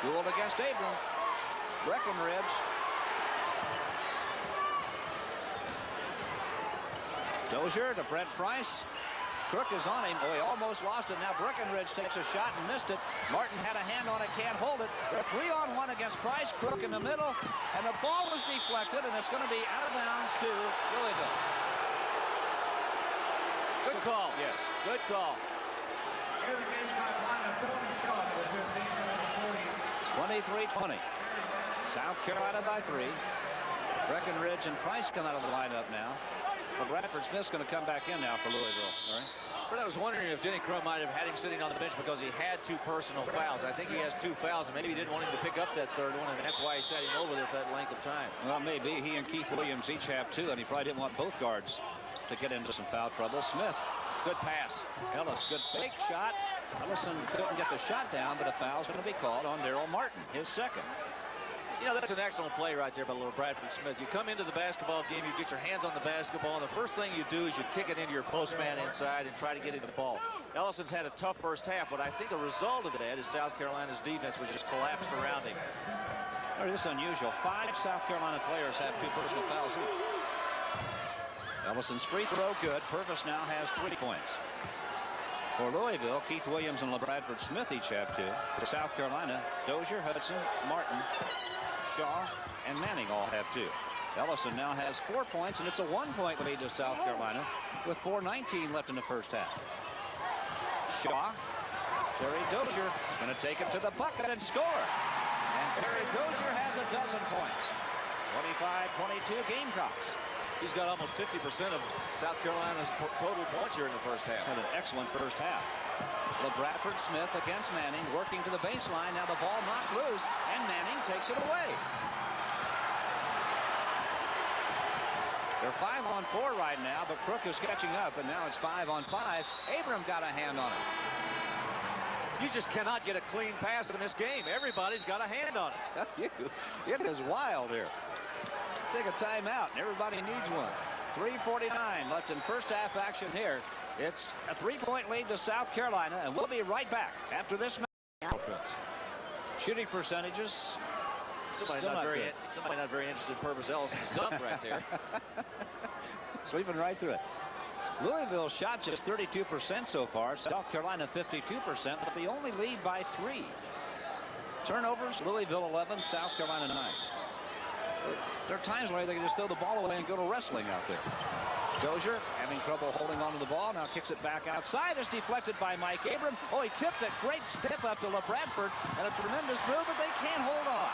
Gould against Abram. Breckenridge. Dozier to Brent Price. Crook is on him. Oh, he almost lost it. Now Breckenridge takes a shot and missed it. Martin had a hand on it, can't hold it. They're 3-on-1 against Price. Crook in the middle, and the ball was deflected, and it's going to be out of bounds to Louisville. Good call. Yes, good call. 23-20. South Carolina by 3. Breckenridge and Price come out of the lineup now. But Bradford Smith's going to come back in now for Louisville. All right. But I was wondering if Denny Crum might have had him sitting on the bench because he had 2 personal fouls. I think he has 2 fouls, and maybe he didn't want him to pick up that third one, and that's why he sat him over there for that length of time. Well, maybe. He and Keith Williams each have 2, and he probably didn't want both guards to get into some foul trouble. Smith, good pass. Ellis, good fake shot. Ellison couldn't get the shot down, but a foul's going to be called on Daryl Martin, his second. You know, that's an excellent play right there by little Bradford Smith. You come into the basketball game, you get your hands on the basketball, and the first thing you do is you kick it into your postman inside and try to get him the ball. Ellison's had a tough first half, but I think a result of that is South Carolina's defense was just collapsed around him. This is unusual. 5 South Carolina players have 2 personal fouls each. Ellison's free throw good. Purvis now has 3 points. For Louisville, Keith Williams and LaBradford Smith each have 2. For South Carolina, Dozier, Hudson, Martin, Shaw, and Manning all have 2. Ellison now has 4 points, and it's a 1-point lead to South Carolina with 4:19 left in the first half. Shaw, Terry Dozier going to take it to the bucket and score. And Terry Dozier has a dozen points. 25-22 Gamecocks. He's got almost 50% of South Carolina's total points here in the first half. Had an excellent first half. LaBradford Smith against Manning, working to the baseline. Now the ball knocked loose, and Manning takes it away. They're 5-on-4 right now, but Crook is catching up, and now it's 5-on-5. Abram got a hand on it. You just cannot get a clean pass in this game. Everybody's got a hand on it. It is wild here. Take a timeout, and everybody needs one. 3:49 left in first half action here. It's a 3-point lead to South Carolina, and we'll be right back after this offense. Shooting percentages. Somebody not very interested in Purvis Ellison's dunk right there. Sweeping right through it. Louisville shot just 32% so far. South Carolina 52%, but they only lead by 3. Turnovers, Louisville 11, South Carolina 9. There are times where they can just throw the ball away and go to wrestling out there. Dozier having trouble holding on to the ball. Now kicks it back outside. It's deflected by Mike Abram. Oh, he tipped it. Great tip up to LaBradford. And a tremendous move, but they can't hold on.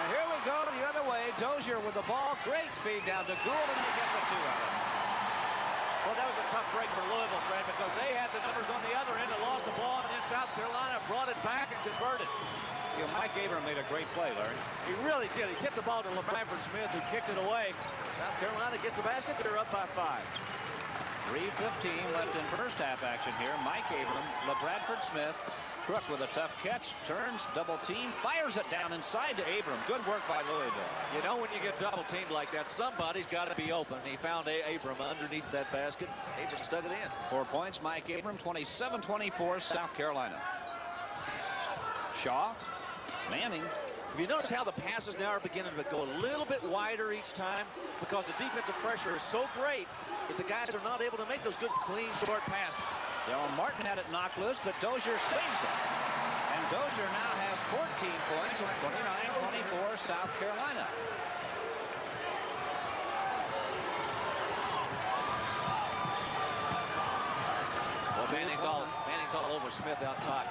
And here we go the other way. Dozier with the ball. Great feed down to Gould, and they get the 2 out of it. Well, that was a tough break for Louisville, Fred, because they had the numbers on the other end and lost the ball, and then South Carolina brought it back and converted. You know, Mike Abram made a great play, Larry. He really did. He tipped the ball to LaBradford Smith, who kicked it away. South Carolina gets the basket. They're up by 5. 3:15 left in first half action here. Mike Abram, LaBradford Smith. Crook with a tough catch, turns, double team, fires it down inside to Abram. Good work by Louisville. You know, when you get double teamed like that, somebody's got to be open. He found Abram underneath that basket. Abram stuck it in. 4 points, Mike Abram, 27-24, South Carolina. Shaw, Manning. If you notice how the passes now are beginning to go a little bit wider each time because the defensive pressure is so great that the guys are not able to make those good, clean, short passes. Dylan Martin had it knocked loose, but Dozier saves it. And Dozier now has 14 points at 29-24 South Carolina. Well, Manning's all over Smith out top.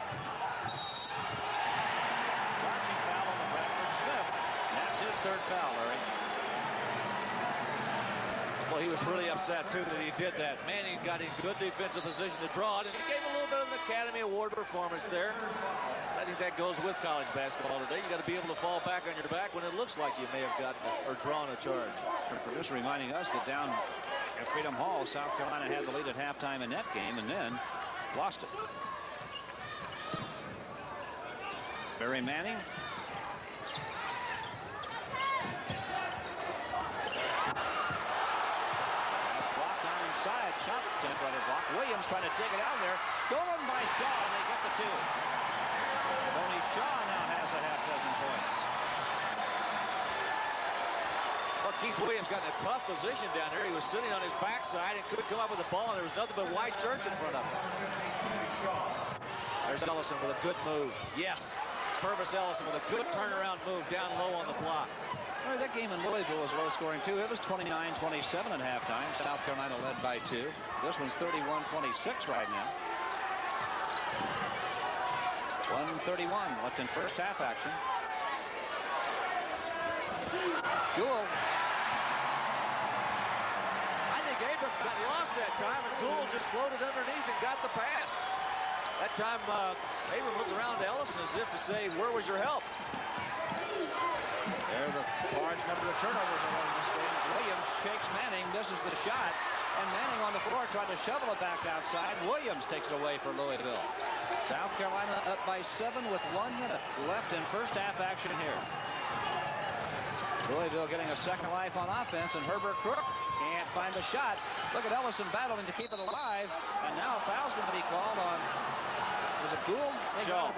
Charging foul on LaBradford Smith. That's his 3rd foul, Larry. Well, he was really upset, too, that he did that. Manning got in good defensive position to draw it, and he gave a little bit of an Academy Award performance there. I think that goes with college basketball today. You got to be able to fall back on your back when it looks like you may have gotten or drawn a charge. Just reminding us that down at Freedom Hall, South Carolina had the lead at halftime in that game and then lost it. Barry Manning. Inside, shot, right block. Williams trying to dig it out there. Stolen by Shaw, and they get the 2. Tony Shaw now has a half dozen points. Well, Keith Williams got in a tough position down there. He was sitting on his backside and couldn't come up with the ball, and there was nothing but white shirts in front of him. There's Ellison with a good move. Yes, Purvis Ellison with a good turnaround move down low on the block. Well, that game in Louisville was low scoring too. It was 29-27 at halftime. South Carolina led by 2. This one's 31-26 right now. 1:31 left in first half action. Gould. I think Abram got lost that time, and Gould just floated underneath and got the pass. That time, Abram looked around to Ellison as if to say, "Where was your help?" There the large number of turnovers in this game. Williams shakes Manning, misses the shot, and Manning on the floor tried to shovel it back outside. Williams takes it away for Louisville. South Carolina up by 7 with 1 minute left in first half action here. Louisville getting a second life on offense, and Herbert Crook can't find the shot. Look at Ellison battling to keep it alive, and now a foul's going to be called on, was it Gould? Shaw.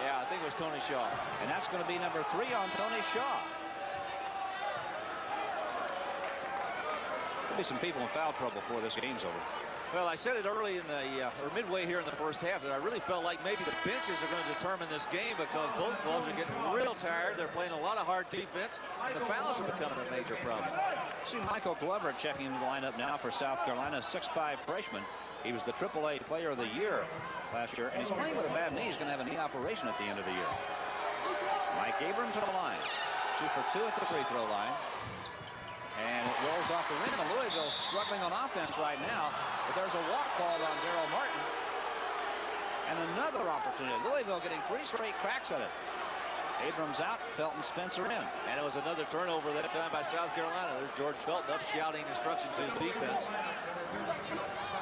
Yeah, I think it was Tony Shaw. And that's going to be number 3 on Tony Shaw. There'll be some people in foul trouble before this game's over. Well, I said it early in the, or midway here in the first half, that I really felt like maybe the benches are going to determine this game because both clubs are getting real tired. They're playing a lot of hard defense, and the fouls are becoming a major problem. See Michael Glover checking into the lineup now for South Carolina, 6'5" freshman. He was the AAA Player of the Year last year, and he's playing with a bad knee. He's going to have a knee operation at the end of the year. Mike Abram to the line. 2 for 2 at the free throw line. And it rolls off the rim, and Louisville struggling on offense right now. But there's a walk called on Daryl Martin. And another opportunity. Louisville getting 3 straight cracks at it. Abrams out, Felton Spencer in. And it was another turnover that time by South Carolina. There's George Felton up shouting instructions to his defense.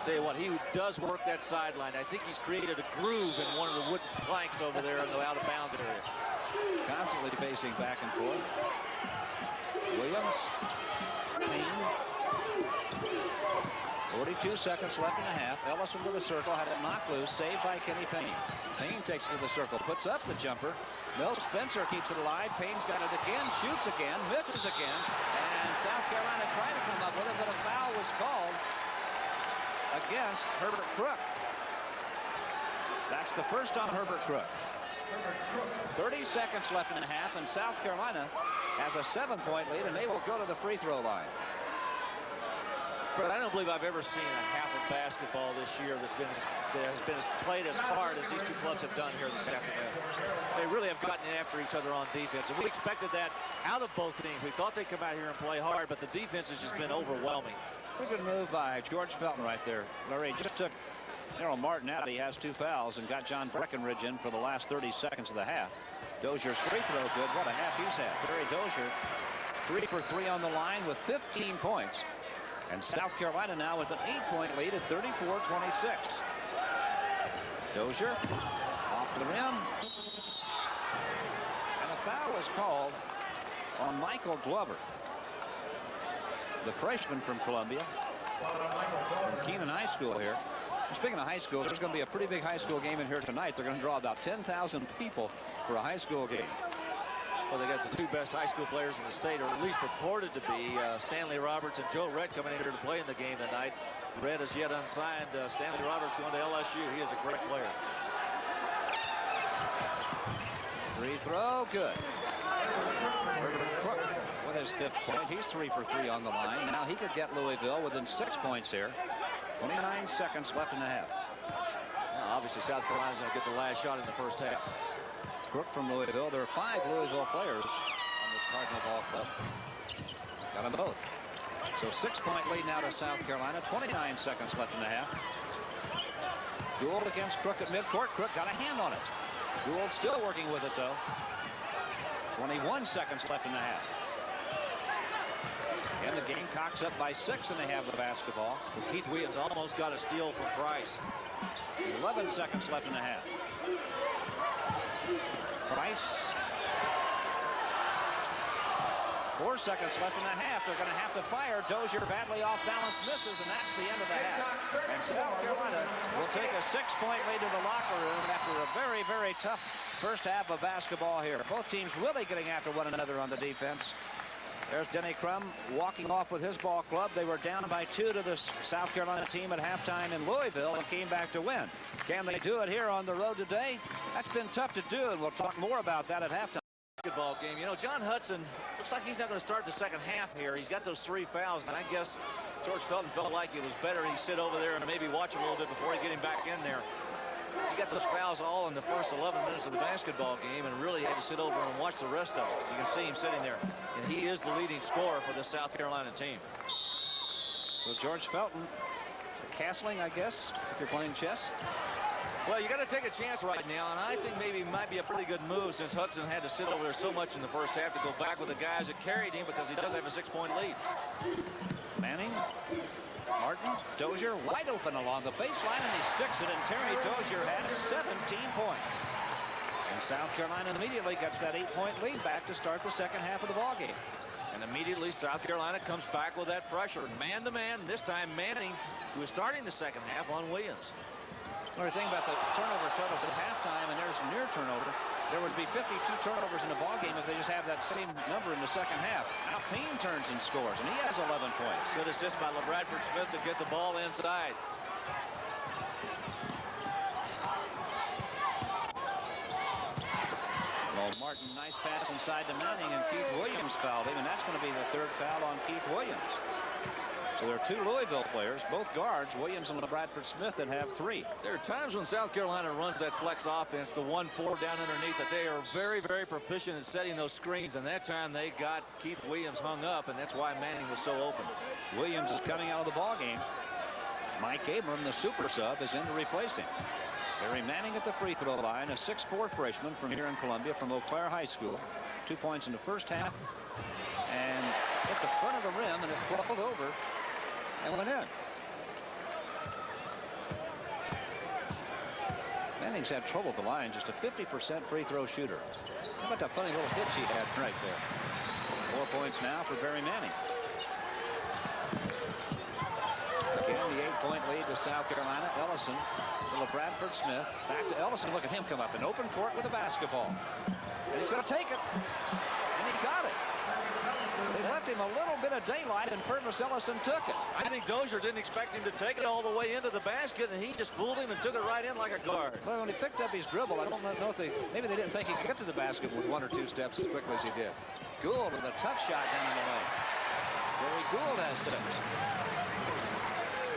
Tell you what, he does work that sideline. I think he's created a groove in one of the wooden planks over there in the out-of-bounds area. Constantly pacing back and forth. Williams. 42 seconds left in the half. Ellison to the circle, had it knocked loose, saved by Kenny Payne. Payne takes it to the circle, puts up the jumper. Mill Spencer keeps it alive. Payne's got it again, shoots again, misses again, and South Carolina tried to come up with it, but a foul was called against Herbert Crook. That's the first on Herbert Crook. 30 seconds left in the half, and South Carolina has a 7-point lead, and they will go to the free throw line. Fred, I don't believe I've ever seen a half of basketball this year that has been played as hard as these two clubs have done here this afternoon. They really have gotten after each other on defense, and we expected that out of both teams. We thought they'd come out here and play hard, but the defense has just been overwhelming. Pretty good move by George Felton right there. Larry just took Daryl Martin out. He has 2 fouls and got John Breckenridge in for the last 30 seconds of the half. Dozier's free throw good. What a half he's had. Barry Dozier 3 for 3 on the line with 15 points. And South Carolina now with an 8-point lead at 34-26. Dozier off the rim. And a foul is called on Michael Glover, the freshman from Columbia, from Keenan High School here. And speaking of high schools, there's going to be a pretty big high school game in here tonight. They're going to draw about 10,000 people for a high school game. Well, they got the 2 best high school players in the state, or at least purported to be. Stanley Roberts and Joe Redd coming in here to play in the game tonight. Redd is yet unsigned. Stanley Roberts going to LSU. He is a great player. Free throw, good. Herbert Crook with his 5th point. He's 3 for 3 on the line. Now he could get Louisville within 6 points here. 29 seconds left in the half. Now, obviously, South Carolina's going to get the last shot in the first half. Crook from Louisville. There are 5 Louisville players on this Cardinal ball club. Got them both. So 6-point lead now to South Carolina. 29 seconds left in the half. Gould against Crook at midcourt. Crook got a hand on it. Gould still working with it, though. 21 seconds left in the half. And the Gamecocks up by 6, and they have the basketball. So Keith Williams almost got a steal from Price. 11 seconds left in the half. Price. 4 seconds left in the half. They're going to have to fire. Dozier badly off balance, misses, and that's the end of the half. And South Carolina will take a 6-point lead to the locker room after a very, very tough first half of basketball here. Both teams really getting after one another on the defense. There's Denny Crum walking off with his ball club. They were down by 2 to the South Carolina team at halftime in Louisville and came back to win. Can they do it here on the road today? That's been tough to do, and we'll talk more about that at halftime. Basketball game. You know, John Hudson looks like he's not going to start the second half here. He's got those 3 fouls, and I guess George Felton felt like it was better he sit over there and maybe watch him a little bit before he get him back in there. He got those fouls all in the first 11 minutes of the basketball game and really had to sit over and watch the rest of it. You can see him sitting there, and he is the leading scorer for the South Carolina team. So George Felton, castling, I guess, if you're playing chess. Well, you got to take a chance right now, and I think maybe it might be a pretty good move since Hudson had to sit over there so much in the first half to go back with the guys that carried him because he does have a 6-point lead. Manning, Martin, Dozier wide open along the baseline, and he sticks it, and Terry Dozier has 17 points. And South Carolina immediately gets that 8-point lead back to start the second half of the ballgame. And immediately South Carolina comes back with that pressure. Man-to-man, this time Manning, who is starting the second half on Williams. The thing about the turnover totals at halftime, and there's near turnover, there would be 52 turnovers in the ballgame if they just have that same number in the second half. Now Payne turns and scores, and he has 11 points. Good assist by LeBradford Smith to get the ball inside. Well, Martin, nice pass inside to Manning, and Keith Williams fouled him, and that's going to be the 3rd foul on Keith Williams. So there are 2 Louisville players, both guards, Williams and LeBradford Smith, that have 3. There are times when South Carolina runs that flex offense, the 1-4 down underneath, that they are very, very proficient in setting those screens. And that time they got Keith Williams hung up, and that's why Manning was so open. Williams is coming out of the ballgame. Mike Abram, the super sub, is in to replace him. Barry Manning at the free throw line, a 6'4" freshman from here in Columbia, from Eau Claire High School. 2 points in the first half, and hit the front of the rim, and it flowed over and went in. Manning's had trouble at the line, just a 50% free throw shooter. How about that funny little hitch he had right there? 4 points now for Barry Manning. Again, the 8-point lead to South Carolina. Ellison to LeBradford Smith. Back to Ellison. Look at him come up in open court with a basketball. And he's going to take it. And he got it. They left him a little bit of daylight, and Purvis Ellison took it. I think Dozier didn't expect him to take it all the way into the basket, and he just fooled him and took it right in like a guard. Well, when he picked up his dribble, I don't know if maybe they didn't think he could get to the basket with 1 or 2 steps as quickly as he did. Gould with a tough shot down in the lane. Joey Gould has 6.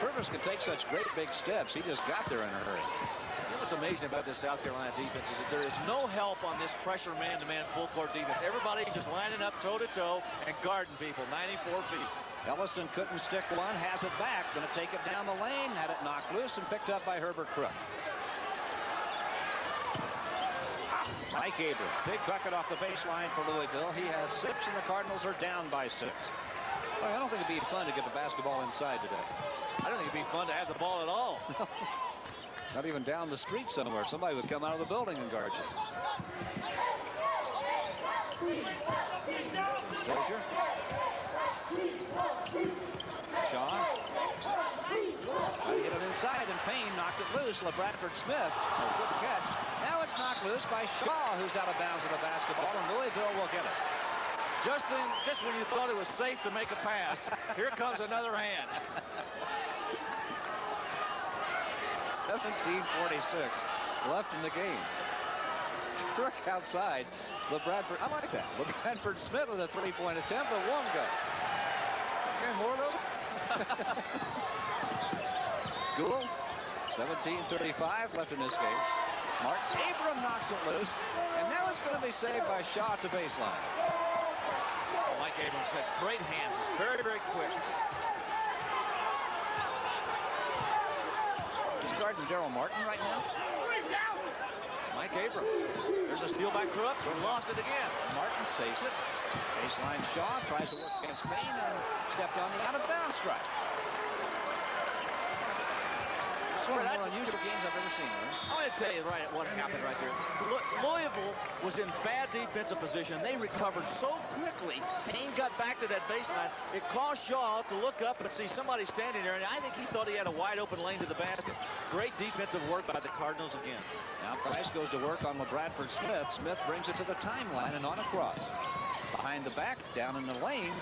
Purvis can take such great big steps. He just got there in a hurry. You know what's amazing about this South Carolina defense is that there is no help on this pressure man-to-man full court defense. Everybody's just lining up toe-to-toe and guarding people 94 feet. Ellison couldn't stick one, has it back, going to take it down the lane, had it knocked loose and picked up by Herbert Crook. Mike Abram, big bucket off the baseline for Louisville. He has 6, and the Cardinals are down by 6. Well, I don't think it'd be fun to get the basketball inside today. I don't think it'd be fun to have the ball at all. Not even down the street somewhere. Somebody would come out of the building and guard you. Dozier. Shaw. Trying to get it inside, and Payne knocked it loose. LeBradford Smith, a good catch. Now it's knocked loose by Shaw, who's out of bounds with the basketball, and Louisville will get it. Just when you thought it was safe to make a pass, here comes another hand. 17:46 left in the game. Crook outside. LeBradford, I like that. LeBradford Smith with a 3-point attempt, but 1 go. Okay, more of those? Gould, 17:35 left in this game. Mark Abram knocks it loose, and now it's going to be saved by Shaw to baseline. Mike Abrams had great hands. He's very, very quick. He's guarding Daryl Martin right now. Mike Abrams. There's a steal by Crook. He lost it again. Martin saves it. Baseline Shaw tries to work against Payne and stepped on the out-of-bounds strike. It's one of the more unusual games I've ever seen. Right? I want to tell you what happened right there. Louisville was in bad defensive position. They recovered so quickly. Payne got back to that baseline. It caused Shaw to look up and see somebody standing there, and I think he thought he had a wide open lane to the basket. Great defensive work by the Cardinals again. Now Price goes to work on LaBradford Smith. Smith brings it to the timeline and on across. Behind the back, down in the lane.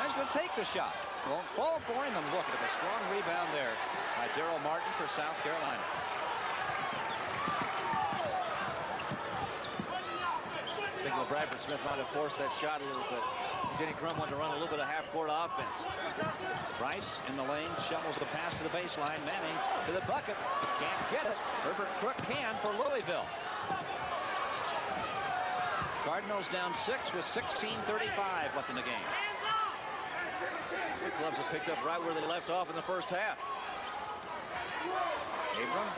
He's going to take the shot. Won't fall for him, and look at the strong rebound there by Daryl Martin for South Carolina. I think LaBradford Smith might have forced that shot a little bit. Denny Crum wanted to run a little bit of half-court offense. Price in the lane, shovels the pass to the baseline. Manning to the bucket. Can't get it. Herbert Crook can for Louisville. Cardinals down 6 with 16:35 left in the game. The Gloves have picked up right where they left off in the first half. Abram.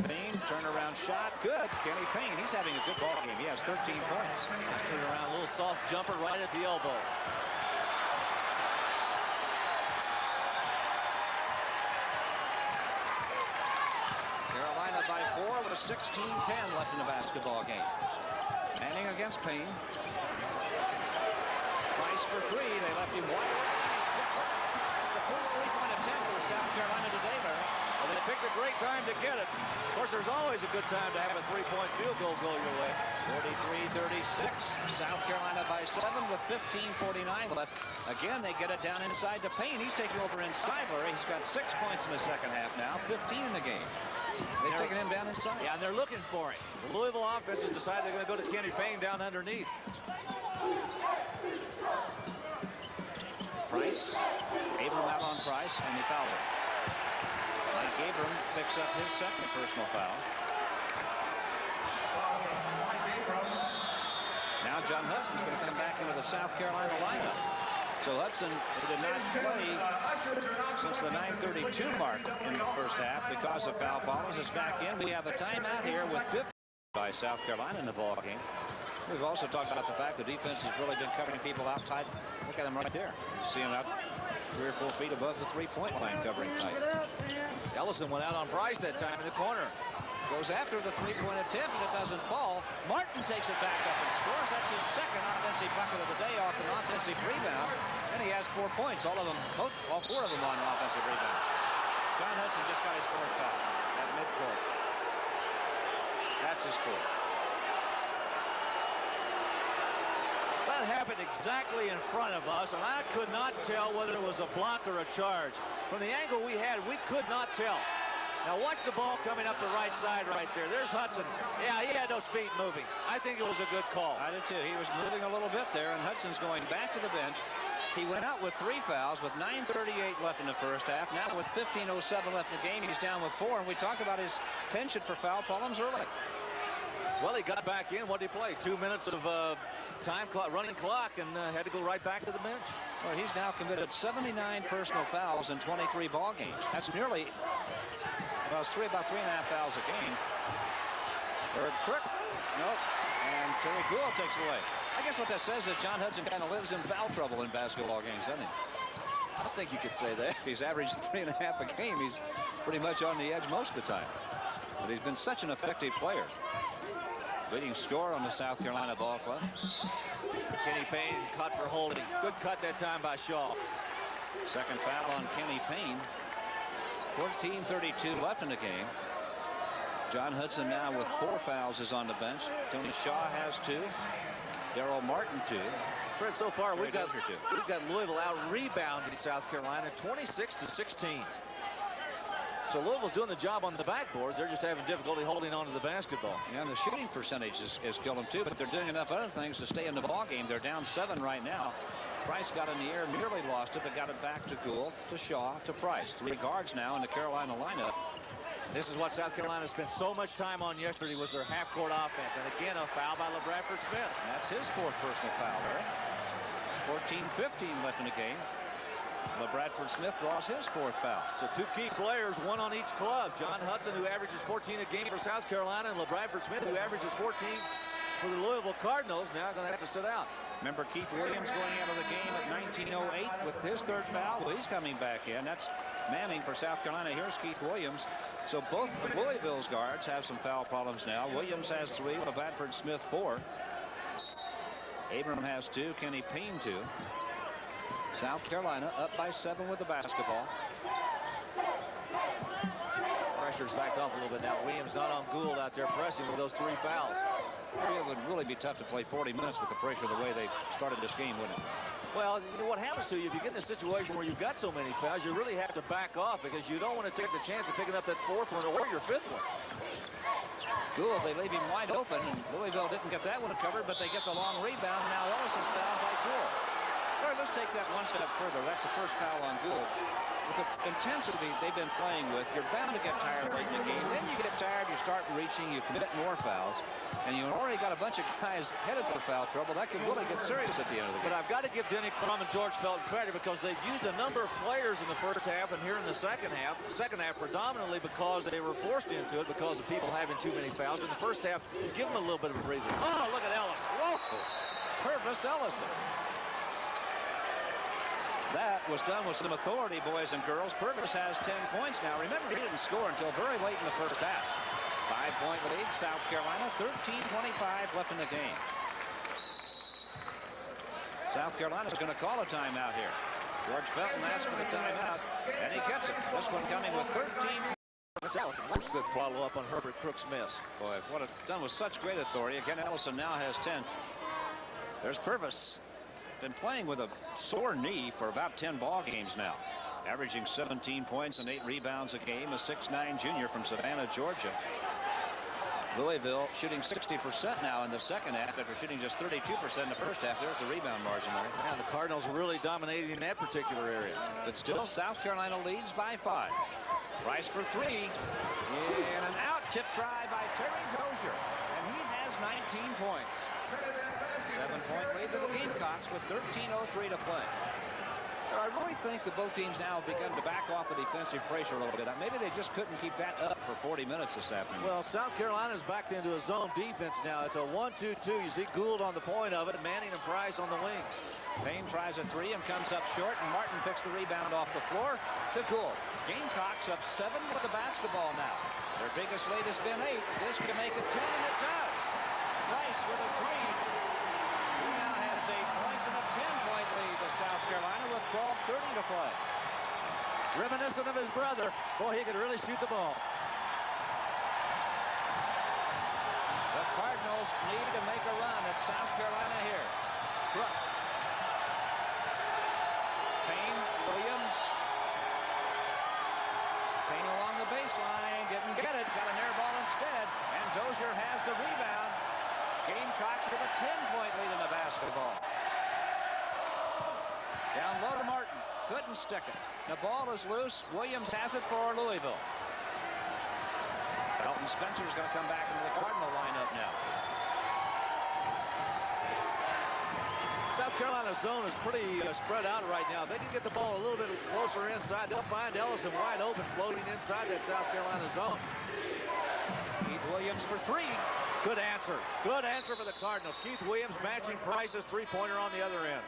Payne, turnaround shot. Good. Kenny Payne, he's having a good ball game. He has 13 points. Turn around, a little soft jumper right at the elbow. Carolina by 4 with 16:10 left in the basketball game. Manning against Payne. Price for 3. They left him wide open. The first three-point attempt for South Carolina today, Larry. Well, they picked a great time to get it. Of course, there's always a good time to have a three-point field goal go your way. 43-36. South Carolina by 7 with 15:49 left. Again, they get it down inside to Payne. He's taking over inside, Larry. He's got 6 points in the second half now, 15 in the game. They're taking him down inside. Yeah, and they're looking for him. The Louisville offense has decided they're going to go to Kenny Payne down underneath. Price. Abram out on Price, and he fouled him. Mike Abram picks up his second personal foul. Now John Hudson's going to come back into the South Carolina lineup. So Hudson, who did not play since the 9:32 mark in the first half because of foul balls, is back in. We have a timeout here with 50 by South Carolina in the ball game. We've also talked about the fact the defense has really been covering people out tight. Look at him right there. You see him out 3 or 4 feet above the three-point line covering tight. Ellison went out on Price that time in the corner. Goes after the three-point attempt, and it doesn't fall. Martin takes it back up and scores. That's his second offensive bucket of the day off an offensive rebound. And he has 4 points, all 4 of them on an offensive rebound. John Hudson just got his 4th foul at midcourt. That's his 4th. That happened exactly in front of us, and I could not tell whether it was a block or a charge. From the angle we had, we could not tell. Now watch the ball coming up the right side right there. There's Hudson. Yeah, he had those feet moving. I think it was a good call. I did too. He was moving a little bit there, and Hudson's going back to the bench. He went out with 3 fouls with 9:38 left in the first half. Now with 15:07 left in the game, he's down with 4, and we talked about his penchant for foul problems early. Well, he got back in. What did he play? 2 minutes of time clock, running clock, and had to go right back to the bench. Well, he's now committed 79 personal fouls in 23 ball games. That's nearly about 3.5 fouls a game. Third Crook. Nope. And Terry Gould takes it away. I guess what that says is John Hudson kind of lives in foul trouble in basketball games, doesn't he? I don't think you could say that. He's averaging 3.5 a game. He's pretty much on the edge most of the time. But he's been such an effective player. Leading scorer on the South Carolina ball club. Kenny Payne cut for holding. Good cut that time by Shaw. Second foul on Kenny Payne. 14:32 left in the game. John Hudson now with 4 fouls is on the bench. Tony Shaw has 2. Daryl Martin 2. Fred, so far we've got Louisville out rebounding South Carolina 26-16. So Louisville's doing the job on the backboards. They're just having difficulty holding on to the basketball. Yeah, and the shooting percentage is killed them too, but they're doing enough other things to stay in the ball game. They're down 7 right now. Price got in the air, nearly lost it, but got it back to Gould, to Shaw, to Price. 3 guards now in the Carolina lineup. This is what South Carolina spent so much time on yesterday, was their half-court offense. And again, a foul by LaBradford Smith. And that's his 4th personal foul there. 14:15 left in the game. LaBradford Smith draws his 4th foul. So 2 key players, 1 on each club. John Hudson, who averages 14 a game for South Carolina, and LaBradford Smith, who averages 14 for the Louisville Cardinals, now going to have to sit out. Remember Keith Williams going out of the game at 19:08 with his third foul. Well, he's coming back in. That's Manning for South Carolina. Here's Keith Williams. So both of Louisville's guards have some foul problems now. Williams has 3, Lavadford Smith 4. Abram has 2, Kenny Payne 2. South Carolina up by 7 with the basketball. Pressure's backed off a little bit now. Williams not on Gould out there pressing with those 3 fouls. It would really be tough to play 40 minutes with the pressure the way they started this game, wouldn't it? Well, you know what happens to you if you get in a situation where you've got so many fouls, you really have to back off because you don't want to take the chance of picking up that 4th one or your 5th one. Gould, they leave him wide open, and Louisville didn't get that one covered, but they get the long rebound. Now Ellison's fouled by Gould. All right, let's take that one step further. That's the first foul on Gould. With the intensity they've been playing with, you're bound to get tired late in the game. Then you get tired, you start reaching, you commit more fouls, and you've already got a bunch of guys headed for foul trouble. That could really get serious at the end of the game. But I've got to give Denny Crum and George Felton credit because they've used a number of players in the first half and here in the second half predominantly because they were forced into it because of people having too many fouls. In the first half, give them a little bit of a breather. Oh, look at Ellis. Whoa. Purvis Ellison. That was done with some authority, boys and girls. Purvis has 10 points now. Remember, he didn't score until very late in the first half. 5-point lead, South Carolina, 13:25 left in the game. South Carolina's going to call a timeout here. George Felton asks for the timeout, and he gets it. This one coming with 13. Good follow-up on Herbert Crook's miss. Boy, what it's done with such great authority. Again, Ellison now has 10. There's Purvis. Been playing with a sore knee for about 10 ball games now. Averaging 17 points and 8 rebounds a game. A 6'9" junior from Savannah, Georgia. Louisville shooting 60% now in the second half after shooting just 32% in the first half. There's the rebound margin there. And the Cardinals really dominating in that particular area. But still, South Carolina leads by 5. Price for 3. In and out. Tip try by Terry Dozier. And he has 19 points. 7-point lead to the Gamecocks with 13:03 to play. I really think that both teams now have begun to back off the defensive pressure a little bit. Maybe they just couldn't keep that up for 40 minutes this afternoon. Well, South Carolina's backed into a zone defense now. It's a 1-2-2. You see Gould on the point of it, Manning and Price on the wings. Payne tries a 3 and comes up short, and Martin picks the rebound off the floor to Gould. Gamecocks up 7 with the basketball now. Their biggest lead has been 8. This could make it 10, and it does. Price with a 3. He now has 8 points and a 10-point lead to South Carolina with 12:30 to play. Reminiscent of his brother. Boy, he could really shoot the ball. The Cardinals need to make a run at South Carolina here. Crook. Payne, Williams. Payne along the baseline. Didn't get it. Got an air ball instead. And Dozier has the rebound. Gamecocks with a 10-point lead in the basketball. Down low to Martin. Couldn't stick it. The ball is loose. Williams has it for Louisville. Elton Spencer's going to come back into the Cardinal lineup now. South Carolina's zone is pretty spread out right now. They can get the ball a little bit closer inside. They'll find Ellison wide open floating inside that South Carolina zone. Keith Williams for 3. Good answer. Good answer for the Cardinals. Keith Williams matching Price's three-pointer on the other end.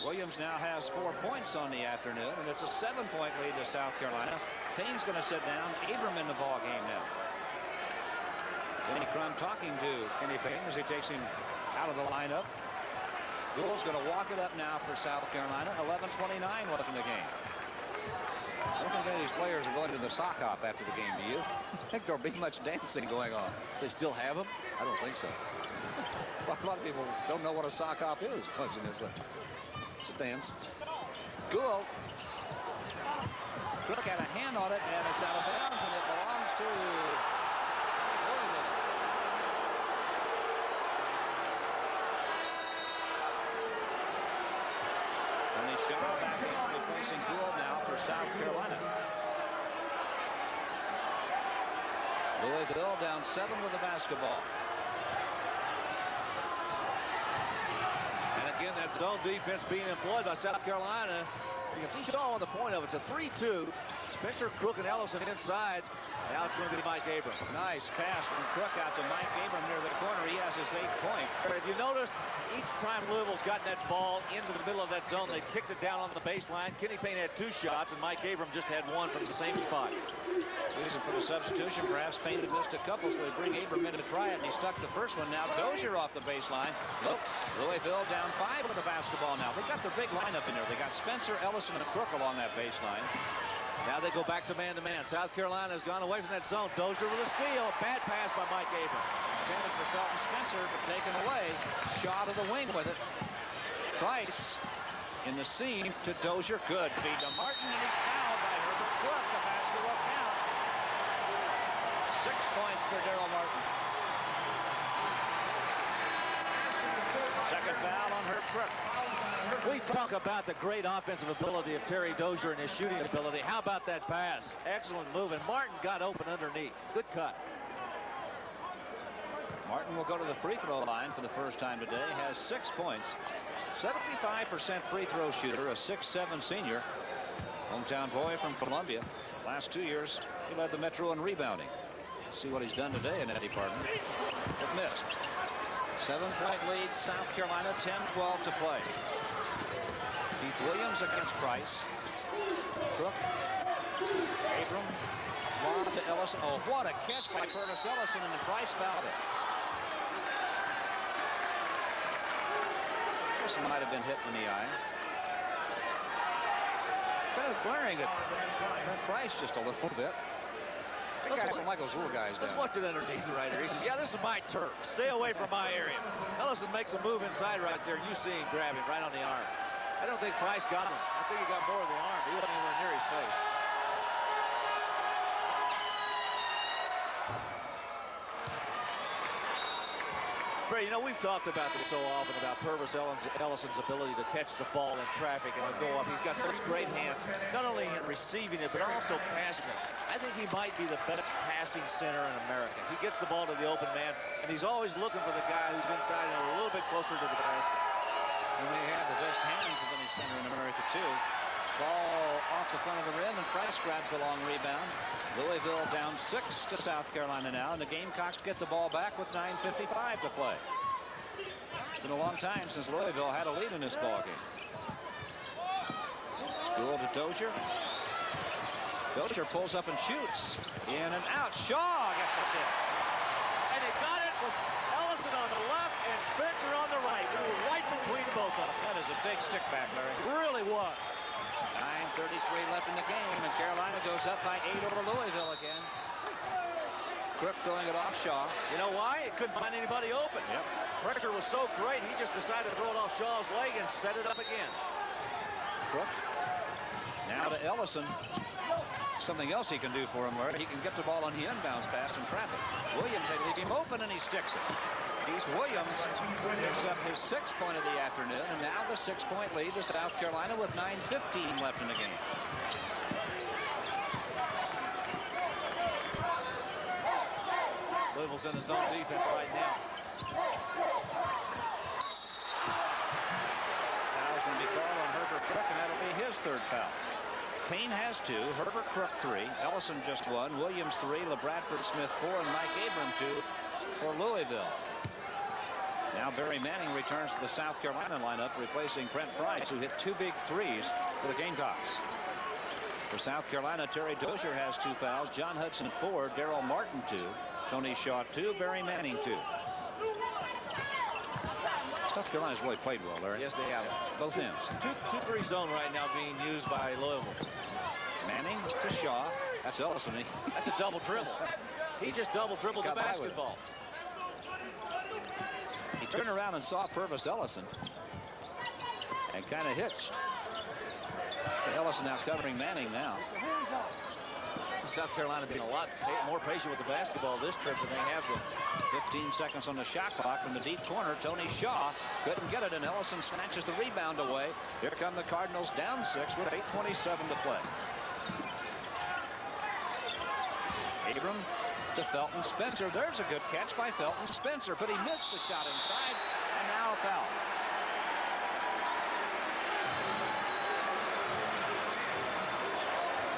Williams now has 4 points on the afternoon, and it's a 7-point lead to South Carolina. Payne's going to sit down. Abram in the ball game now. Denny Crum talking to Kenny Payne as he takes him out of the lineup. Gould's going to walk it up now for South Carolina. 11:29 left in the game. I don't think any of these players are going to the sock hop after the game, do you? I think there'll be much dancing going on. They still have them? I don't think so. Well, a lot of people don't know what a sock hop is. It's a dance. Gould. Crook had a hand on it, and it's out of bounds, and it belongs to Louisville. Tony Shaw back in, replacing Gould now for South Carolina. Louisville down 7 with the basketball. And again, that zone defense being employed by South Carolina. You can see Shaw on the point of it. It's a 3-2. Spencer, Crook, and Ellison inside. Now it's going to be Mike Abram. Nice pass from Crook out to Mike Abram near the corner. He has his 8-point. If you notice, each time Louisville's gotten that ball into the middle of that zone, they kicked it down on the baseline. Kenny Payne had 2 shots, and Mike Abram just had 1 from the same spot. Reason for the substitution, perhaps Payne had missed a couple, so they bring Abram in to try it, and he stuck the first one. Now Dozier off the baseline. Nope. Louisville down 5 with the basketball now. They've got their big lineup in there. They got Spencer, Ellison, and Crook along that baseline. Now they go back to man-to-man. South Carolina has gone away from that zone. Dozier with a steal. Bad pass by Mike Abram. Intended for Felton Spencer, but taken away. Shot of the wing with it. Price in the seam to Dozier. Good feed to Martin, and he's fouled by Herbert Crook. The basket will count. 6 points for Daryl Martin. Second foul on Herb Crook. We talk about the great offensive ability of Terry Dozier and his shooting ability. How about that pass? Excellent move, and Martin got open underneath. Good cut. Martin will go to the free throw line for the first time today. Has 6 points. 75% free throw shooter, a 6'7" senior. Hometown boy from Columbia. Last 2 years, he led the Metro in rebounding. See what he's done today in that department. But missed. 7-point lead, South Carolina, 10-12 to play. Keith Williams against Price. Crook. Abram. Lob to Ellison. Oh, what a catch by Curtis Ellison, and the Price fouled it. This might have been hit in the eye. Kind of glaring at Price just a little bit. Big guys don't like those little guys. Let's watch it underneath right here. He says, yeah, this is my turf. Stay away from my area. Ellison makes a move inside right there. You see him grab him right on the arm. I don't think Price got him. I think he got more of the arm. He wasn't anywhere near his face. Brady, you know, we've talked about this so often about Purvis Ellison's ability to catch the ball in traffic and go up. He's got such great hands, not only in receiving it, but also passing it. I think he might be the best passing center in America. He gets the ball to the open man, and he's always looking for the guy who's inside and a little bit closer to the basket. And they have the best hands of any center in America, too. Ball off the front of the rim, and Price grabs the long rebound. Louisville down 6 to South Carolina now, and the Gamecocks get the ball back with 9:55 to play. It's been a long time since Louisville had a lead in this ballgame. Gould to Dozier. Dozier pulls up and shoots. In and out. Shaw gets the tip. And he got it with Ellison on the left and Spencer on the right. It was right between both of them. That is a big stick back, Larry. It really was. 9:33 left in the game, and Carolina goes up by 8 over Louisville again. Crook throwing it off Shaw. You know why? He couldn't find anybody open. Yep. Pressure was so great, he just decided to throw it off Shaw's leg and set it up again. Crook. Now to Ellison. Something else he can do for him, Larry. He can get the ball on the inbounds pass in traffic. Williams, they leave him open, and he sticks it. Keith Williams picks up his 6th point of the afternoon, and now the 6-point lead to South Carolina with 9:15 left in the game. Louisville's in the zone defense right now. Foul's going to be called on Herbert Crook, and that'll be his 3rd foul. Payne has 2, Herbert Crook 3, Ellison just 1, Williams 3, LeBradford Smith 4, and Mike Abram 2 for Louisville. Now Barry Manning returns to the South Carolina lineup, replacing Brent Price, who hit 2 big threes for the Gamecocks. For South Carolina, Terry Dozier has 2 fouls, John Hudson 4, Daryl Martin 2, Tony Shaw 2, Barry Manning 2. South Carolina's really played well, Larry. Yes, they have. Both ends. 2-3 zone right now being used by Louisville. Manning to Shaw. That's Ellison. That's a double dribble. He just double dribbled the basketball. He turned around and saw Purvis Ellison and kind of hitched. Ellison now covering Manning now. South Carolina being a lot more patient with the basketball this trip than they have been. 15 seconds on the shot clock from the deep corner. Tony Shaw couldn't get it, and Ellison snatches the rebound away. Here come the Cardinals down 6 with 8:27 to play. Abram to Felton Spencer. There's a good catch by Felton Spencer, but he missed the shot inside, and now a foul.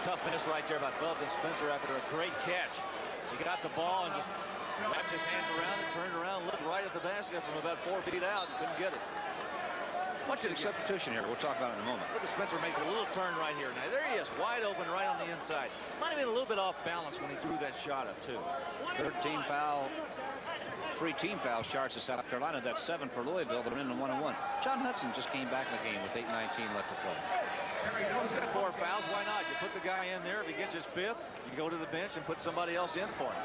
Tough miss right there by Felton Spencer after a great catch. He got the ball and just wrapped his hands around it, turned around, looked right at the basket. basket from about 4 feet out and couldn't get it. Watch the substitution here. We'll talk about it in a moment. Look at Spencer make a little turn right here. Now, there he is, wide open right on the inside. Might have been a little bit off balance when he threw that shot up, too. 13 foul. 3 team foul charts to South Carolina. That's 7 for Louisville. They're in the 1-1. John Hudson just came back in the game with 8:19 left to play. He's got 4 fouls. Why not? You put the guy in there. If he gets his 5th, you go to the bench and put somebody else in for him.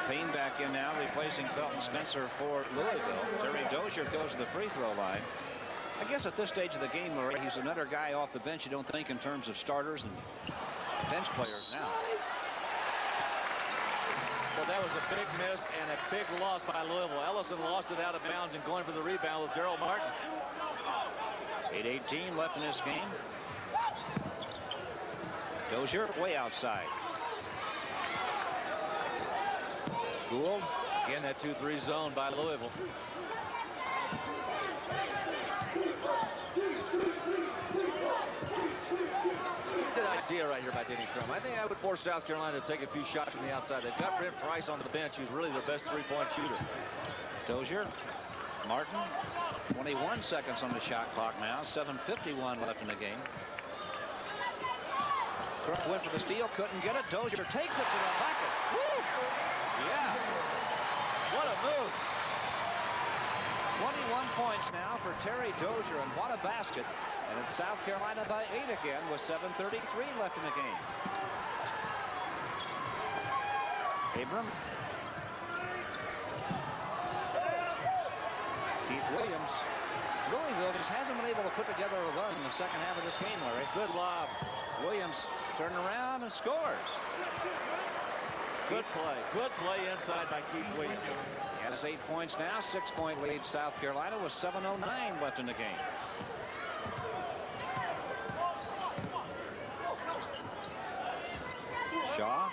Payne back in now, replacing Felton Spencer for Louisville. Terry Dozier goes to the free throw line. I guess at this stage of the game, Murray, he's another guy off the bench. You don't think in terms of starters and bench players now. Well, that was a big miss and a big loss by Louisville. Ellison lost it out of bounds and going for the rebound with Daryl Martin. 8:18 left in this game. Dozier way outside. Gould. Again, that 2-3 zone by Louisville. Good idea right here by Denny Crum. I think I would force South Carolina to take a few shots from the outside. They've got Brent Price on the bench, who's really their best three-point shooter. Dozier. Martin. 21 seconds on the shot clock now. 7:51 left in the game. Crook went for the steal, couldn't get it. Dozier takes it to the bucket. Woo! Yeah. What a move. 21 points now for Terry Dozier, and what a basket. And it's South Carolina by 8 again with 7:33 left in the game. Abram. Keith Williams. Louisville just hasn't been able to put together a run in the second half of this game, Larry. Good lob. Williams turning around and scores. Good play. Good play inside by Keith Williams. He has 8 points now. 6-point lead South Carolina with 7:09 left in the game. Shaw.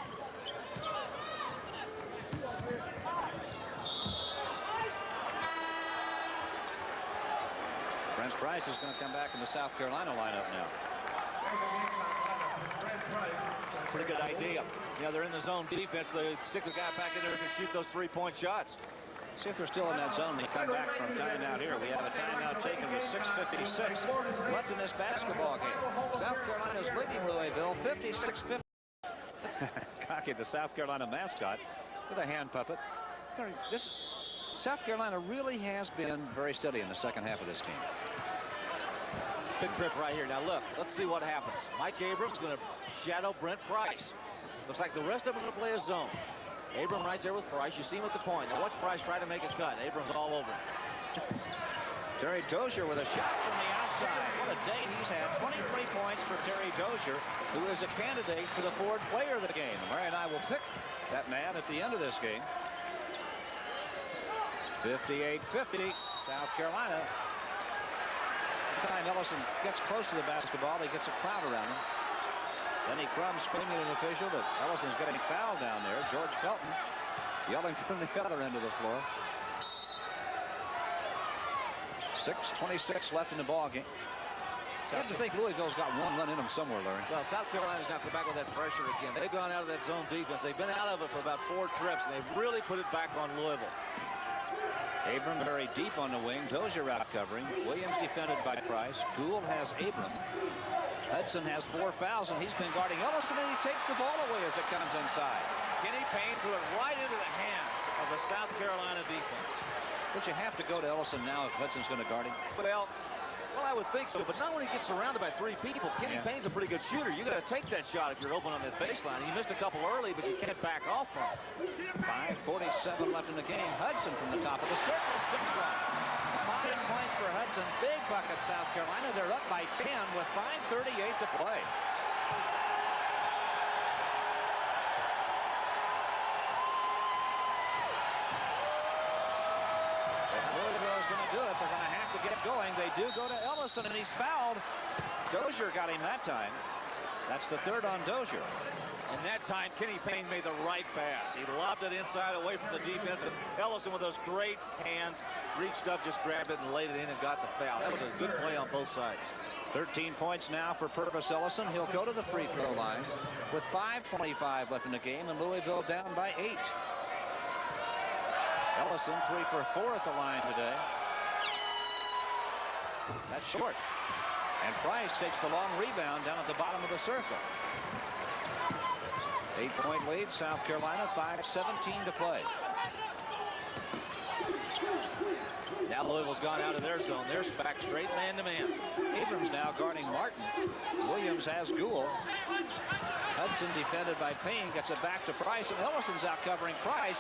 Brent Price is going to come back in the South Carolina lineup now. Pretty good idea. Yeah, they're in the zone defense. They stick the guy back in there who can shoot those 3-point shots. See if they're still in that zone. They come back from timeout here. We have a timeout taken with 6:56 left in this basketball game. South Carolina's leading Louisville 56-50. Cocky, the South Carolina mascot, with a hand puppet. This South Carolina really has been very steady in the second half of this game. Big trip right here. Now look, let's see what happens. Mike Abrams going to shadow Brent Price. Looks like the rest of them are going to play a zone. Abram right there with Price. You see him at the point. Now watch Price try to make a cut. Abrams all over him. Terry Dozier with a shot from the outside. What a day he's had. 23 points for Terry Dozier, who is a candidate for the Ford Player of the game. Murray and I will pick that man at the end of this game. 58-50, South Carolina. Every time Ellison gets close to the basketball, he gets a crowd around him. Denny Crum screaming at an official that Ellison's getting fouled down there. George Felton yelling from the other end of the floor. 6:26 left in the ball game. You have to think Louisville's got one run in them somewhere, Larry. Well, South Carolina's now come back with that pressure again. They've gone out of that zone defense. They've been out of it for about 4 trips, and they've really put it back on Louisville. Abram very deep on the wing. Dozier out covering. Williams defended by Price. Gould has Abram. Hudson has 4 fouls, and he's been guarding Ellison, and he takes the ball away as it comes inside. Kenny Payne threw it right into the hands of the South Carolina defense. But you have to go to Ellison now if Hudson's going to guard him. Well, I would think so, but not when he gets surrounded by 3 people. Kenny Payne's a pretty good shooter. You got to take that shot if you're open on that baseline. He missed a couple early, but you can't back off from it. 5:47 left in the game. Hudson from the top of the circle sticks one. 5 points for Hudson. Big bucket, South Carolina. They're up by 10 with 5:38 to play. They're going to have to get going. They do go to Ellison, and he's fouled. Dozier got him that time. That's the 3rd on Dozier. And that time, Kenny Payne made the right pass. He lobbed it inside away from the defense. And Ellison, with those great hands, reached up, just grabbed it, and laid it in and got the foul. That was a good play on both sides. 13 points now for Purvis Ellison. He'll go to the free throw line with 5:25 left in the game, and Louisville down by 8. Ellison 3 for 4 at the line today. That's short. And Price takes the long rebound down at the bottom of the circle. 8-point lead, South Carolina, 5:17 to play. Now Louisville's gone out of their zone. They're back straight man-to-man. Abrams now guarding Martin. Williams has Gould. Hudson defended by Payne, gets it back to Price, and Ellison's out covering Price.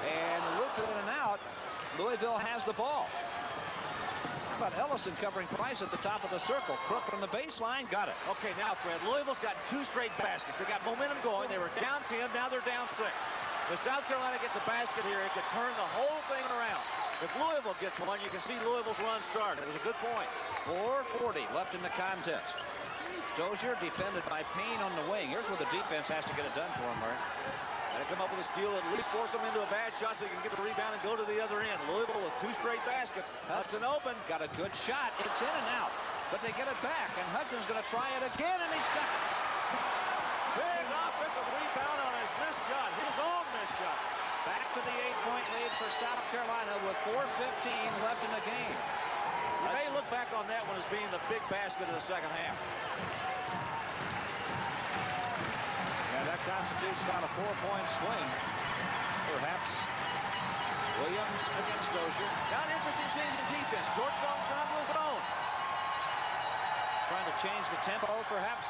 And the loop in and out. Louisville has the ball. How about Ellison covering Price at the top of the circle? Crook from the baseline, got it. Okay, now, Fred, Louisville's got 2 straight baskets. They got momentum going. They were down 10, now they're down 6. If South Carolina gets a basket here, it could turn the whole thing around. If Louisville gets one, you can see Louisville's run start. It was a good point. 4:40 left in the contest. Dozier defended by Payne on the wing. Here's where the defense has to get it done for him, Murray. Got to come up with a steal, at least force them into a bad shot so you can get the rebound and go to the other end. Louisville with 2 straight baskets. Hudson open. Got a good shot. It's in and out. But they get it back, and Hudson's going to try it again, and he's got it. Big offensive rebound on his missed shot. His own missed shot. Back to the 8-point lead for South Carolina with 4:15 left in the game. You may look back on that one as being the big basket of the second half. Yeah, that constitutes about a 4-point swing. Perhaps Williams against Dozier. Now an interesting change in defense. Georgetown's gone to his own. Trying to change the tempo, perhaps.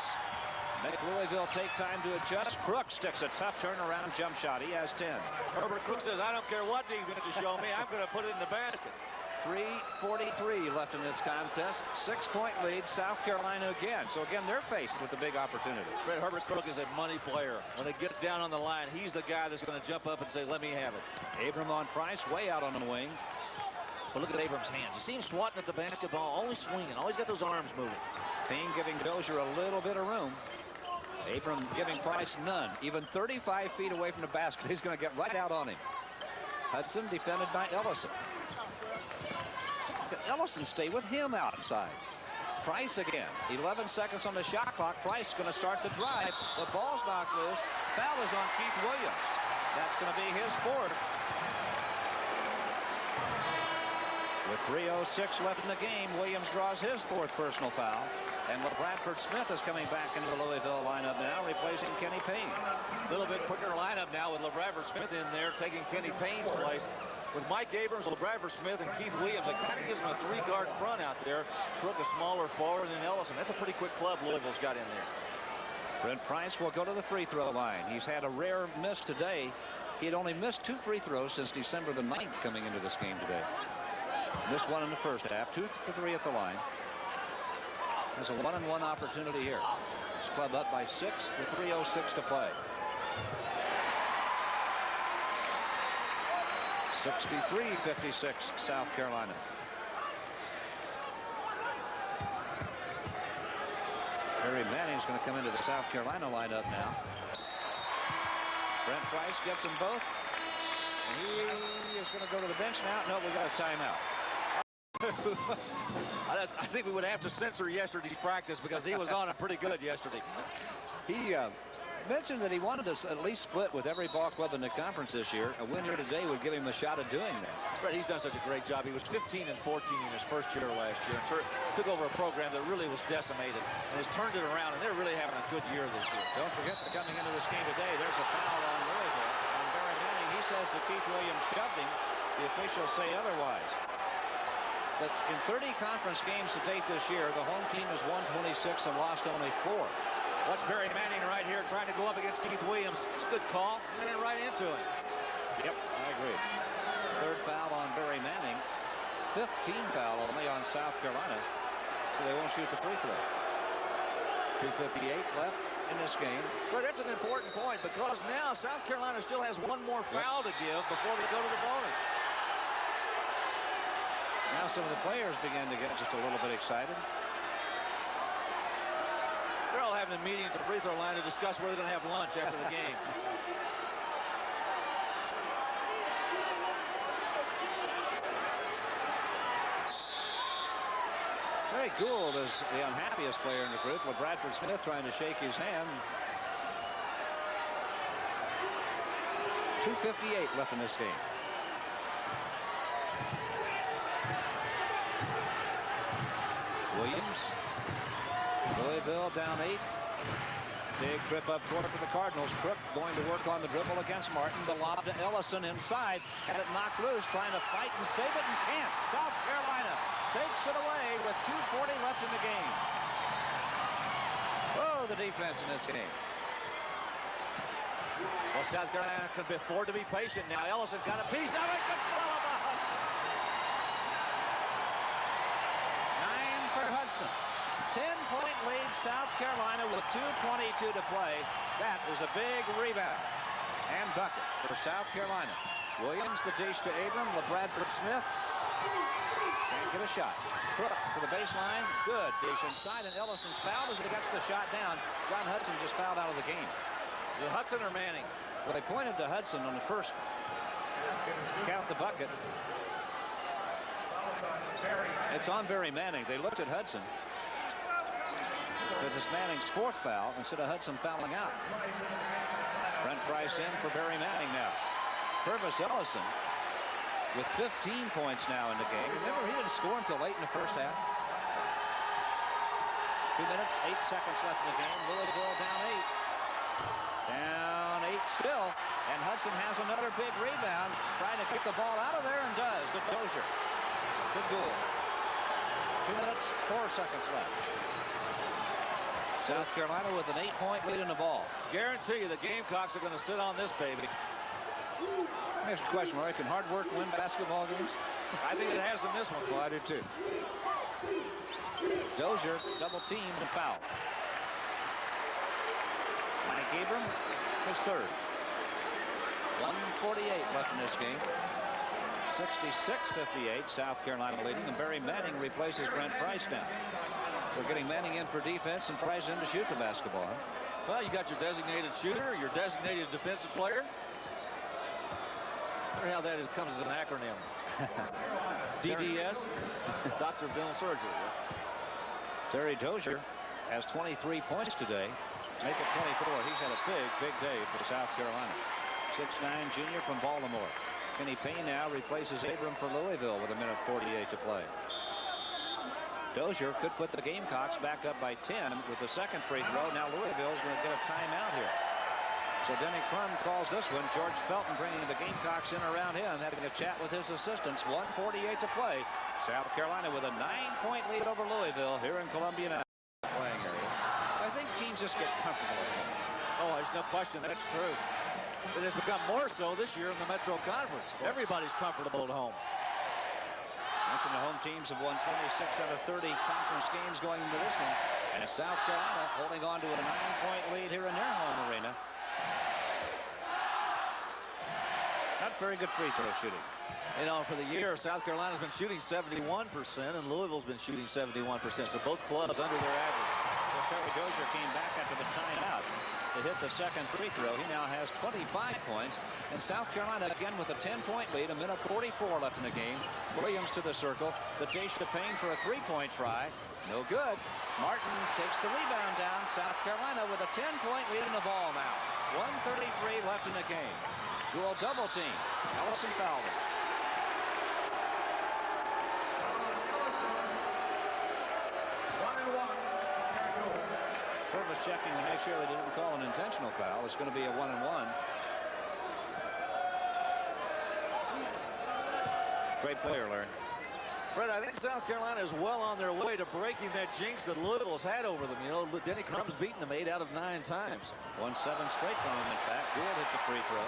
Make Louisville take time to adjust. Crook sticks a tough turnaround jump shot. He has 10. Herbert Crook says, I don't care what defense you show me. I'm going to put it in the basket. 3:43 left in this contest. 6-point lead, South Carolina again. So again, they're faced with a big opportunity. Fred, Herbert Crook is a money player. When it gets down on the line, he's the guy that's going to jump up and say, let me have it. Abram on Price, way out on the wing. But look at Abrams' hands. You see him swatting at the basketball, always swinging, always got those arms moving. Payne giving Dozier a little bit of room. Abram giving Price none. Even 35 feet away from the basket, he's going to get right out on him. Hudson defended by Ellison. Ellison stay with him outside. Price again. 11 seconds on the shot clock. Price going to start the drive. The ball's knocked loose. Foul is on Keith Williams. That's going to be his 4th. With 3:06 left in the game, Williams draws his 4th personal foul. And LaBradford Smith is coming back into the Louisville lineup now, replacing Kenny Payne. A little bit quicker lineup now with LaBradford Smith in there, taking Kenny Payne's place. With Mike Abrams, LaBradford Smith, and Keith Williams, it kind of gives them a 3-guard front out there. Crook a smaller forward than Ellison. That's a pretty quick club Louisville's got in there. Brent Price will go to the free throw line. He's had a rare miss today. He had only missed 2 free throws since December the 9th coming into this game today. Missed 1 in the first half, 2 for 3 at the line. There's a 1-on-1 opportunity here. It's clubbed up by 6 with 3:06 to play. 63-56 South Carolina. Barry Manning's going to come into the South Carolina lineup now. Brent Price gets them both. And he is going to go to the bench now. No, we got a timeout. I think we would have to censor yesterday's practice because he was on it pretty good yesterday. He mentioned that he wanted to at least split with every ball club in the conference this year. A win here today would give him a shot at doing that. Fred, he's done such a great job. He was 15 and 14 in his first year last year. And took over a program that really was decimated and has turned it around, and they're really having a good year this year. Don't forget that coming into this game today, there's a foul on Louisville. And Barry Manning, he says that Keith Williams shoved him. The officials say otherwise. But in 30 conference games to date this year, the home team has won 26 and lost only 4. Watch Barry Manning right here trying to go up against Keith Williams. It's a good call. Ran right into him. Yep, I agree. 3rd foul on Barry Manning. 5th team foul only on South Carolina. So they won't shoot the free throw. 2:58 left in this game. But that's an important point because now South Carolina still has 1 more foul to give before they go to the bonus. Now some of the players begin to get just a little bit excited. They're all having a meeting at the free throw line to discuss where they're going to have lunch after the game. Barry Gould is the unhappiest player in the group, with Bradford Smith trying to shake his hand. 2:58 left in this game. Louisville down 8. Big trip up court for the Cardinals. Crook going to work on the dribble against Martin. The lob to Ellison inside. Had it knocked loose, trying to fight and save it, and can't. South Carolina takes it away with 2:40 left in the game. Oh, the defense in this game. Well, South Carolina can afford to be patient now. Ellison got a piece of it. Good follow by Hudson. 9 for Hudson. 10-point lead, South Carolina with 2:22 to play. That is a big rebound and bucket for South Carolina. Williams, the dish to Abram. LeBradford Smith can't get a shot. Crook to the baseline. Good dish inside, and Ellison's fouled as he gets the shot down. John Hudson just fouled out of the game. The Hudson or Manning? Well, they pointed to Hudson on the first count the bucket. It's on Barry Manning. They looked at Hudson. This is Manning's 4th foul instead of Hudson fouling out. Brent Price in for Barry Manning now. Purvis Ellison with 15 points now in the game. Remember, he didn't score until late in the first half. 2 minutes, 8 seconds left in the game. Louisville down 8. Down 8 still. And Hudson has another big rebound. Trying to kick the ball out of there and does. To Dozier. Good goal. 2 minutes, 4 seconds left. South Carolina with an 8-point lead in the ball. Guarantee you the Gamecocks are going to sit on this baby. Next question, Roy. Can hard work win basketball games? I think it has in this one. Well, I do too. Dozier double teamed and fouled. Mike Abram, his 3rd. 1:48 left in this game. 66-58, South Carolina leading, and Barry Manning replaces Brent Price now. We're getting Manning in for defense and Price in to shoot the basketball. Well, you got your designated shooter, your designated defensive player. I wonder how that comes as an acronym. DDS, Dr. Dental Surgery. Terry Dozier has 23 points today. Make it 24. He's had a big day for South Carolina. 6'9" junior from Baltimore. Kenny Payne now replaces Abram for Louisville with 1:48 to play. Dozier could put the Gamecocks back up by 10 with the second free throw. Now Louisville's going to get a timeout here. So Denny Crum calls this one. George Felton bringing the Gamecocks in around him, having a chat with his assistants. 1:48 to play. South Carolina with a 9-point lead over Louisville here in Columbia playing area. I think teams just get comfortable at home. Oh, there's no question. That's true. It has become more so this year in the Metro Conference. Everybody's comfortable at home. Mentioned the home teams have won 26 out of 30 conference games going into this one. And South Carolina holding on to a 9-point lead here in their home arena. Not very good free throw shooting. You know, for the year, South Carolina's been shooting 71%, and Louisville's been shooting 71%. So both clubs under their average. Well, Terry Dozier came back after the timeout to hit the second free throw. He now has 25 points. And South Carolina again with a 10-point lead. 1:44 left in the game. Williams to the circle. The dish to Payne for a 3-point try. No good. Martin takes the rebound down. South Carolina with a 10-point lead in the ball now. 1:33 left in the game. Dual double team. Ellison fouled it. Purvis checking to make sure they didn't call an intentional foul. It's going to be a 1-and-1. Great player, Larry. Fred, I think South Carolina is well on their way to breaking that jinx that Louisville's had over them. You know, Denny Crum's beaten them 8 out of 9 times. Won 7 straight from him, in fact. Gould hit the free throw.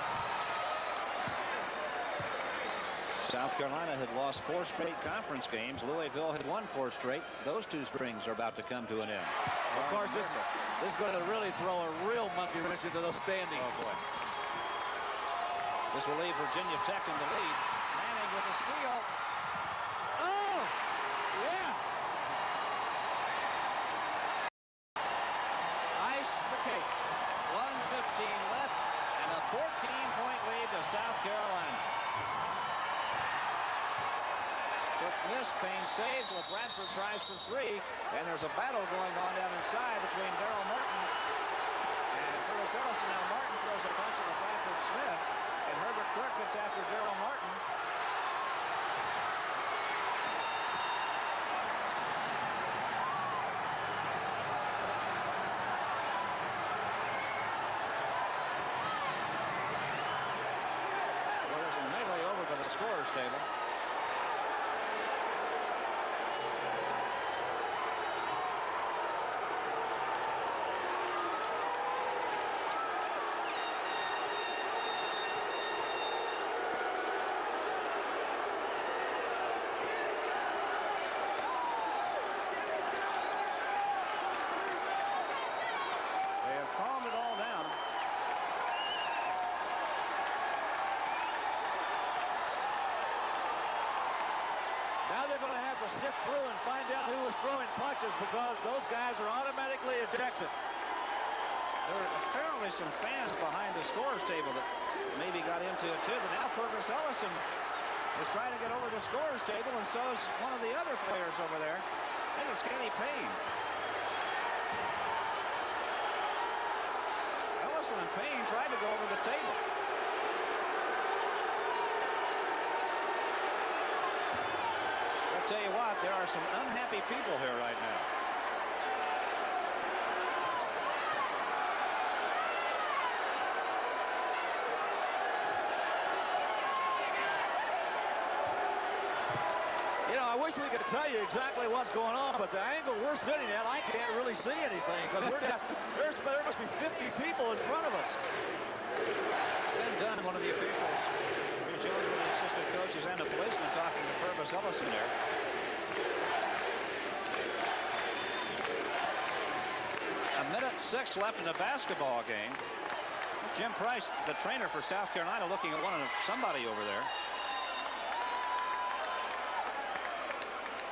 South Carolina had lost 4 straight conference games. Louisville had won 4 straight. Those 2 strings are about to come to an end. Of course, this is going to really throw a real monkey wrench into those standings. Oh, boy. This will leave Virginia Tech in the lead. Manning with a steal. Oh, yeah. Ice the cake. 1:15 left and a 14-point lead to South Carolina. Cook missed. Payne saves. LeBradford tries for 3. And there's a battle going on down inside between Darrell Martin and Purvis Ellison. Now Martin throws a bunch of LeBradford Smith. And Herbert Crook gets after Darrell Martin. they're going to have to sift through and find out who was throwing punches, because those guys are automatically ejected. There were apparently some fans behind the scorer's table that maybe got into it too, but now Purvis Ellison is trying to get over the scorer's table, and so is one of the other players over there. I think it's Kenny Payne. Ellison and Payne tried to go over the table. I'll tell you what, there are some unhappy people here right now. You know, I wish we could tell you exactly what's going on, but the angle we're sitting at, I can't really see anything, because there must be 50 people in front of us. Ben Dunn, one of the officials, joined with the assistant coaches and a policeman talking to Purvis Ellison there. A minute 6 left in the basketball game. Jim Price, the trainer for South Carolina, looking at somebody over there.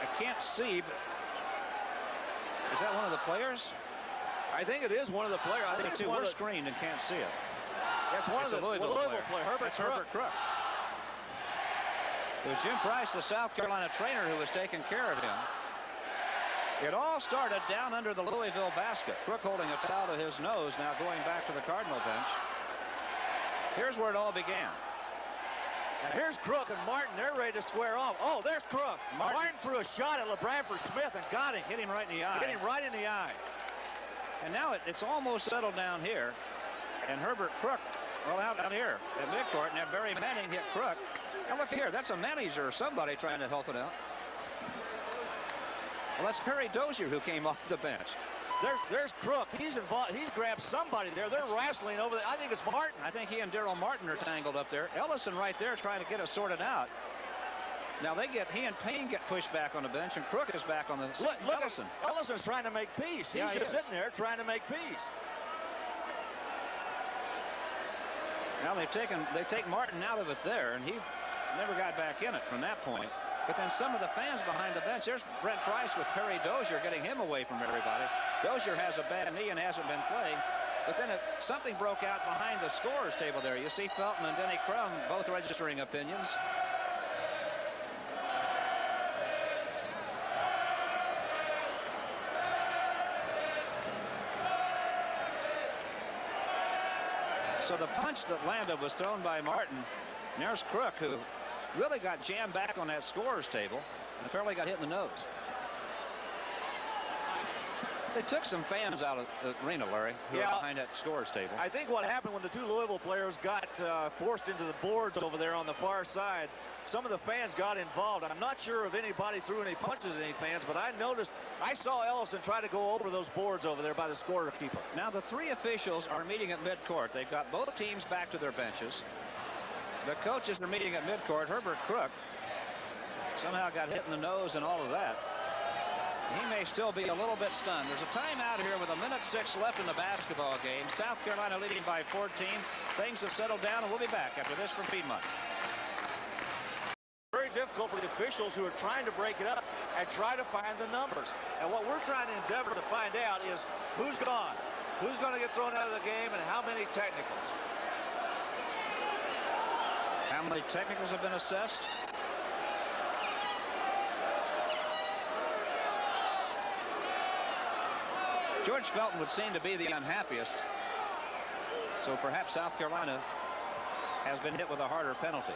I can't see, but is that one of the players? I think it is one of the players. I think it's we're screened and can't see it. That's one of the Louisville player. Herbert Crook. It was Jim Price, the South Carolina trainer, who was taking care of him. It all started down under the Louisville basket. Crook holding a foul to his nose, now going back to the Cardinal bench. Here's where it all began. Now here's Crook and Martin. They're ready to square off. Oh, there's Crook. Martin threw a shot at LeBradford Smith and got him. Hit him right in the eye. Hit him right in the eye. And now it's almost settled down here. And Herbert Crook, well, out here at midcourt. And now Barry Manning hit Crook. Now look here. That's a manager or somebody trying to help it out. Well, that's Perry Dozier who came off the bench. There's Crook. He's involved. He's grabbed somebody there. They're wrestling over there. I think it's Martin. I think he and Daryl Martin are tangled up there. Ellison right there trying to get it sorted out. Now he and Payne get pushed back on the bench, and Crook is back on the Ellison. Ellison's trying to make peace. He's just sitting there trying to make peace. Now they take Martin out of it there, and he never got back in it from that point. But then some of the fans behind the bench, there's Brent Price with Perry Dozier getting him away from everybody. Dozier has a bad knee and hasn't been playing. But then something broke out behind the scorer's table there. You see Felton and Denny Crum both registering opinions. So the punch that landed was thrown by Martin. And there's Crook, who really got jammed back on that scorer's table and apparently got hit in the nose. They took some fans out of the arena, Larry, who were behind that scorer's table. I think what happened when the two Louisville players got forced into the boards over there on the far side, some of the fans got involved. I'm not sure if anybody threw any punches at any fans, but I saw Ellison try to go over those boards over there by the scorekeeper. Now the three officials are meeting at midcourt. They've got both teams back to their benches. The coaches are meeting at midcourt. Herbert Crook somehow got hit in the nose and all of that. He may still be a little bit stunned. There's a timeout here with a minute 6 left in the basketball game. South Carolina leading by 14. Things have settled down, and we'll be back after this from Piedmont. Very difficult for the officials who are trying to break it up and try to find the numbers. And what we're trying to endeavor to find out is who's gone, who's going to get thrown out of the game, and how many technicals. How many technicals have been assessed? George Felton would seem to be the unhappiest. So perhaps South Carolina has been hit with a harder penalty.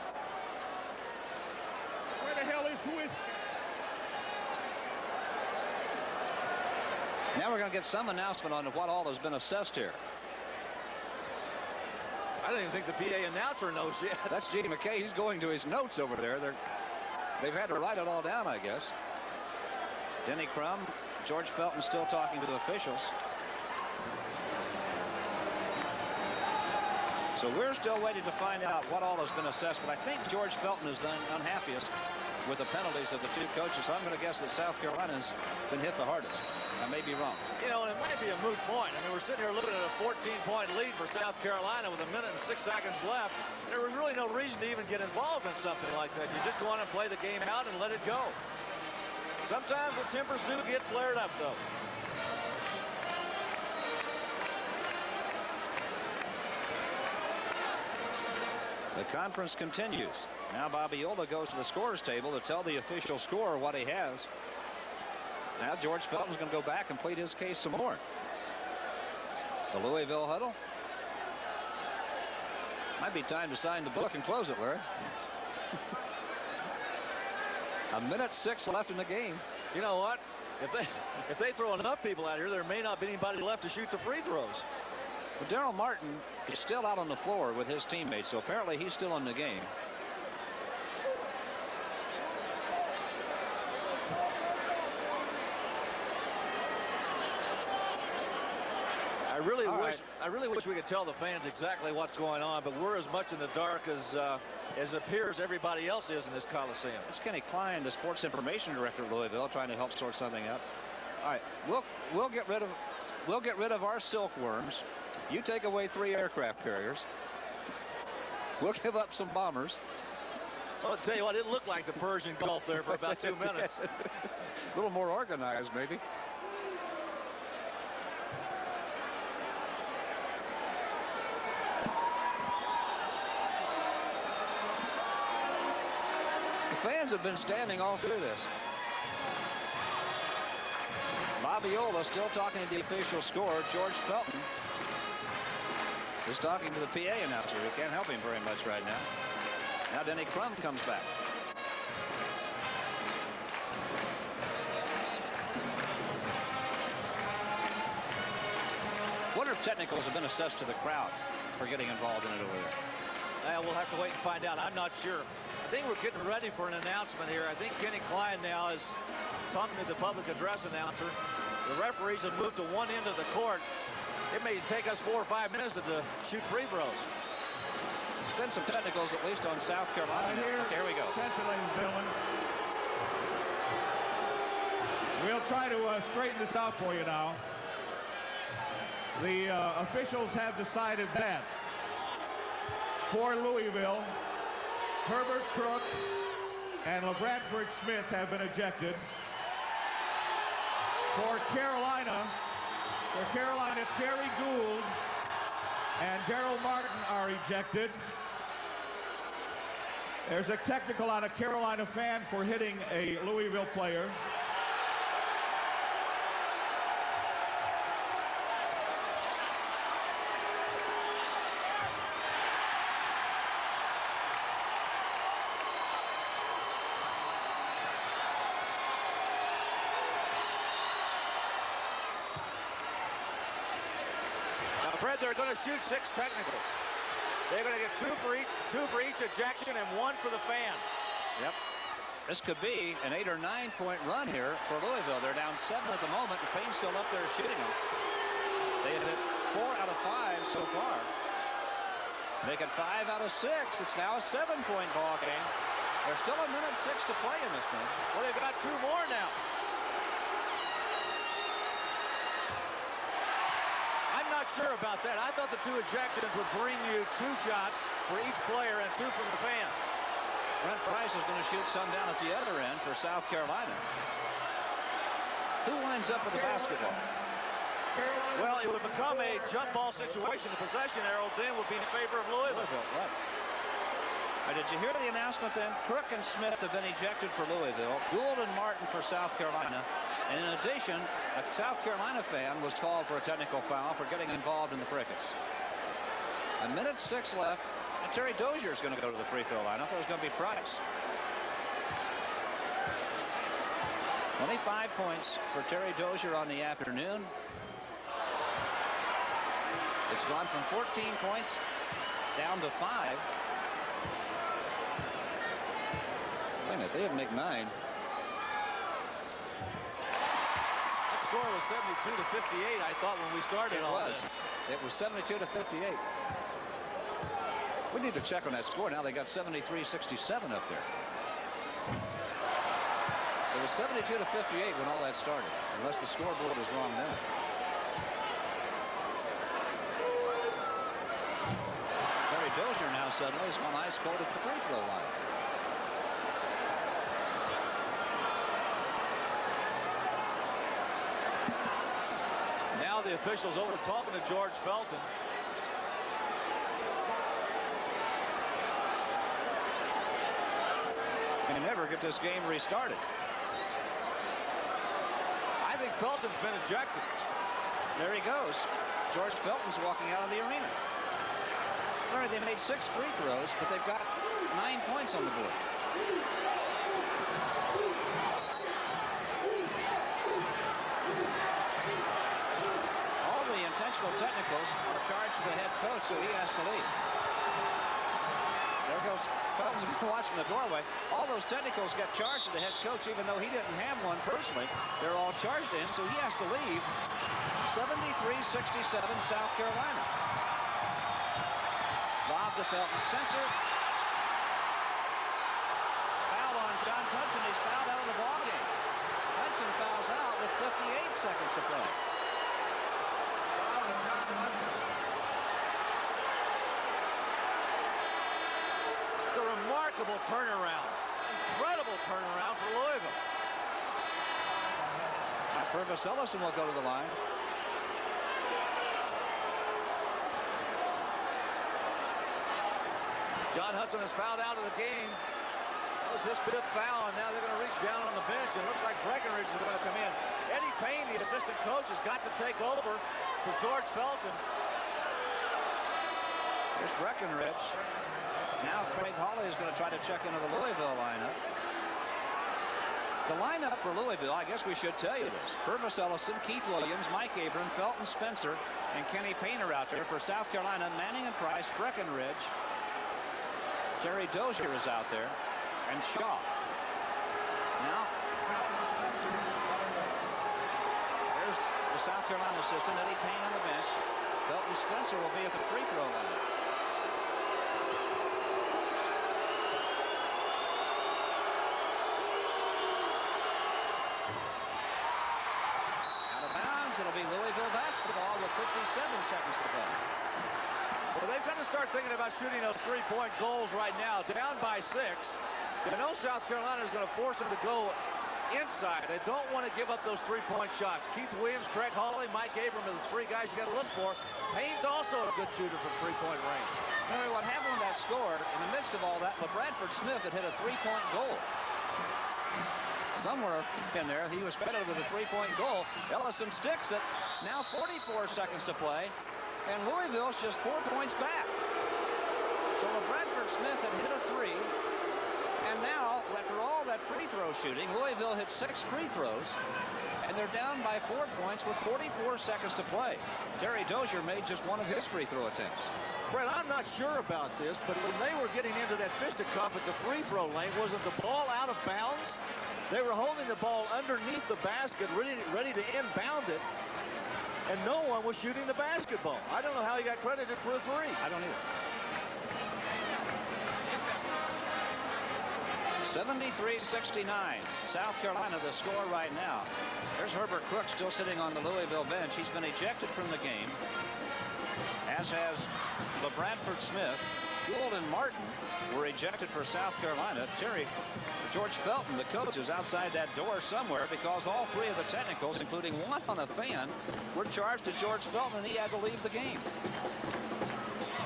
Where the hell is who is? Now we're going to get some announcement on what all has been assessed here. I don't even think the PA announcer knows yet. That's Gene McKay. He's going to his notes over there. They've had to write it all down, I guess. Denny Crum, George Felton still talking to the officials. So we're still waiting to find out what all has been assessed, but I think George Felton is the unhappiest with the penalties of the two coaches. So I'm going to guess that South Carolina's been hit the hardest. I may be wrong. You know, and it might be a moot point. I mean, we're sitting here looking at a 14-point lead for South Carolina with a minute and 6 seconds left. There was really no reason to even get involved in something like that. You just go on and play the game out and let it go. Sometimes the tempers do get flared up, though. The conference continues. Now Babiola goes to the scorer's table to tell the official scorer what he has. Now George Felton's going to go back and plead his case some more. The Louisville huddle. Might be time to sign the book and close it, Larry. 1:06 left in the game. You know what? If they throw enough people out here, there may not be anybody left to shoot the free throws. But Daryl Martin is still out on the floor with his teammates, so apparently he's still in the game. I really wish we could tell the fans exactly what's going on, but we're as much in the dark as it appears everybody else is in this Coliseum. It's Kenny Klein, the sports information director at Louisville, trying to help sort something out. All right, we'll get rid of our silkworms. You take away 3 aircraft carriers. We'll give up some bombers. Well, I'll tell you what, it looked like the Persian Gulf there for about 2 minutes. A little more organized, maybe. The fans have been standing all through this. Babiola still talking to the official scorer, George Felton. He's talking to the PA announcer, who can't help him very much right now. Now Denny Crum comes back. Wonder if technicals have been assessed to the crowd for getting involved in it over there. We'll have to wait and find out. I'm not sure. I think we're getting ready for an announcement here. I think Kenny Klein now is talking to the public address announcer. The referees have moved to one end of the court. It may take us 4 or 5 minutes to shoot free throws. There's been some technicals, at least on South Carolina. Here we go. Attention, ladies and gentlemen. We'll try to straighten this out for you now. The officials have decided that for Louisville, Herbert Crook and LeBradford Smith have been ejected. For Carolina, Terry Gould and Daryl Martin are ejected. There's a technical on a Carolina fan for hitting a Louisville player. Fred, they're going to shoot 6 technicals. They're going to get two for each ejection and 1 for the fan. Yep. This could be an 8 or 9 point run here for Louisville. They're down 7 at the moment. The Payne's still up there shooting them. They have hit 4 out of 5 so far. Make it 5 out of 6. It's now a 7-point ball game. There's still 1:06 to play in this thing. Well, they've got 2 more now. I'm not sure about that. I thought the 2 ejections would bring you 2 shots for each player and 2 from the fan. Brent Price is going to shoot some down at the other end for South Carolina. Who winds up with the basketball? Well, it would become a jump ball situation. The possession arrow then would be in favor of Louisville. Right. Did you hear the announcement then? Crook and Smith have been ejected for Louisville. Gould and Martin for South Carolina. And in addition, a South Carolina fan was called for a technical foul for getting involved in the fricas. 1:06 left. And Terry Dozier is going to go to the free throw line. I thought it was going to be Price. 25 points for Terry Dozier on the afternoon. It's gone from 14 points down to 5. Wait a minute, they have Nick 9. That score was 72 to 58, I thought, when we started all this. It was 72 to 58. We need to check on that score. Now they got 73-67 up there. It was 72 to 58 when all that started, unless the scoreboard was wrong then. Terry Dozier now suddenly is on ice cold at the free throw line. the officials over talking to George Felton. And never get this game restarted. I think Felton's been ejected. There he goes. George Felton's walking out of the arena. All right, they made 6 free throws, but they've got 9 points on the board. All the intentional technicals are charged to the head coach, so he has to leave. There goes Felton's been watching the doorway. All those technicals get charged to the head coach, even though he didn't have one personally. They're all charged to him, so he has to leave. 73-67, South Carolina. Lob to Felton. Spencer. Foul on John Hudson. He's fouled out of the ballgame. Hudson fouls out with 58 seconds to play. It's a remarkable turnaround. Incredible turnaround for Louisville. Purvis Ellison will go to the line. John Hudson is fouled out of the game. That was his 5th foul, and now they're going to reach down on the bench. It looks like Breckenridge is going to come in. Eddie Payne, the assistant coach, has got to take over for George Felton. Here's Breckenridge. Now Craig Hawley is going to try to check into the Louisville lineup. The lineup for Louisville, I guess we should tell you this. Purvis Ellison, Keith Williams, Mike Abram, Felton Spencer, and Kenny Payne are out there. For South Carolina, Manning and Price, Breckenridge. Terry Dozier is out there, and Shaw. Now, there's the South Carolina assistant, Eddie Payne on the bench. Felton Spencer will be at the free throw line. Out of bounds, it'll be Louisville basketball with 57 seconds to play. Well, they've got to start thinking about shooting those 3-point goals right now. Down by 6. I know South Carolina is going to force them to go inside. They don't want to give up those 3-point shots. Keith Williams, Craig Hawley, Mike Abram are the 3 guys you got to look for. Payne's also a good shooter from 3-point range. Mary, what happened when that scored, in the midst of all that, LaBradford Smith had hit a 3-point goal. Somewhere in there, he was better with a 3-point goal. Ellison sticks it. Now 44 seconds to play. And Louisville's just 4 points back. So LaBradford Smith had hit a 3. And now, after all that free throw shooting, Louisville hit 6 free throws. And they're down by 4 points with 44 seconds to play. Terry Dozier made just one of his free throw attempts. Fred, I'm not sure about this, but when they were getting into that fisticuff at the free throw lane, wasn't the ball out of bounds? They were holding the ball underneath the basket, ready to inbound it. And no one was shooting the basketball. I don't know how he got credited for a 3. I don't either. 73-69. South Carolina the score right now. There's Herbert Crook still sitting on the Louisville bench. He's been ejected from the game, as has LaBradford Smith. Gould and Martin were ejected for South Carolina. George Felton, the coach, is outside that door somewhere because all 3 of the technicals, including one on a fan, were charged to George Felton, and he had to leave the game.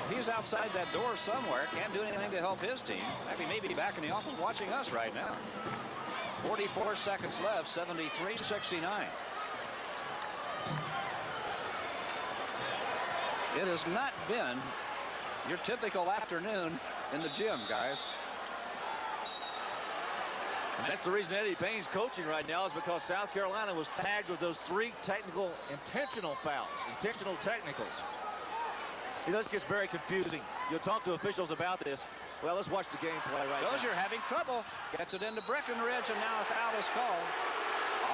He's outside that door somewhere, can't do anything to help his team. Actually, maybe back in the office watching us right now. 44 seconds left, 73-69. It has not been your typical afternoon in the gym, guys. And that's the reason Eddie Payne's coaching right now, is because South Carolina was tagged with those 3 technical intentional fouls, intentional technicals. This gets very confusing. You'll talk to officials about this. Well, let's watch the gameplay right now. Dozier having trouble. Gets it into Breckenridge, and now a foul is called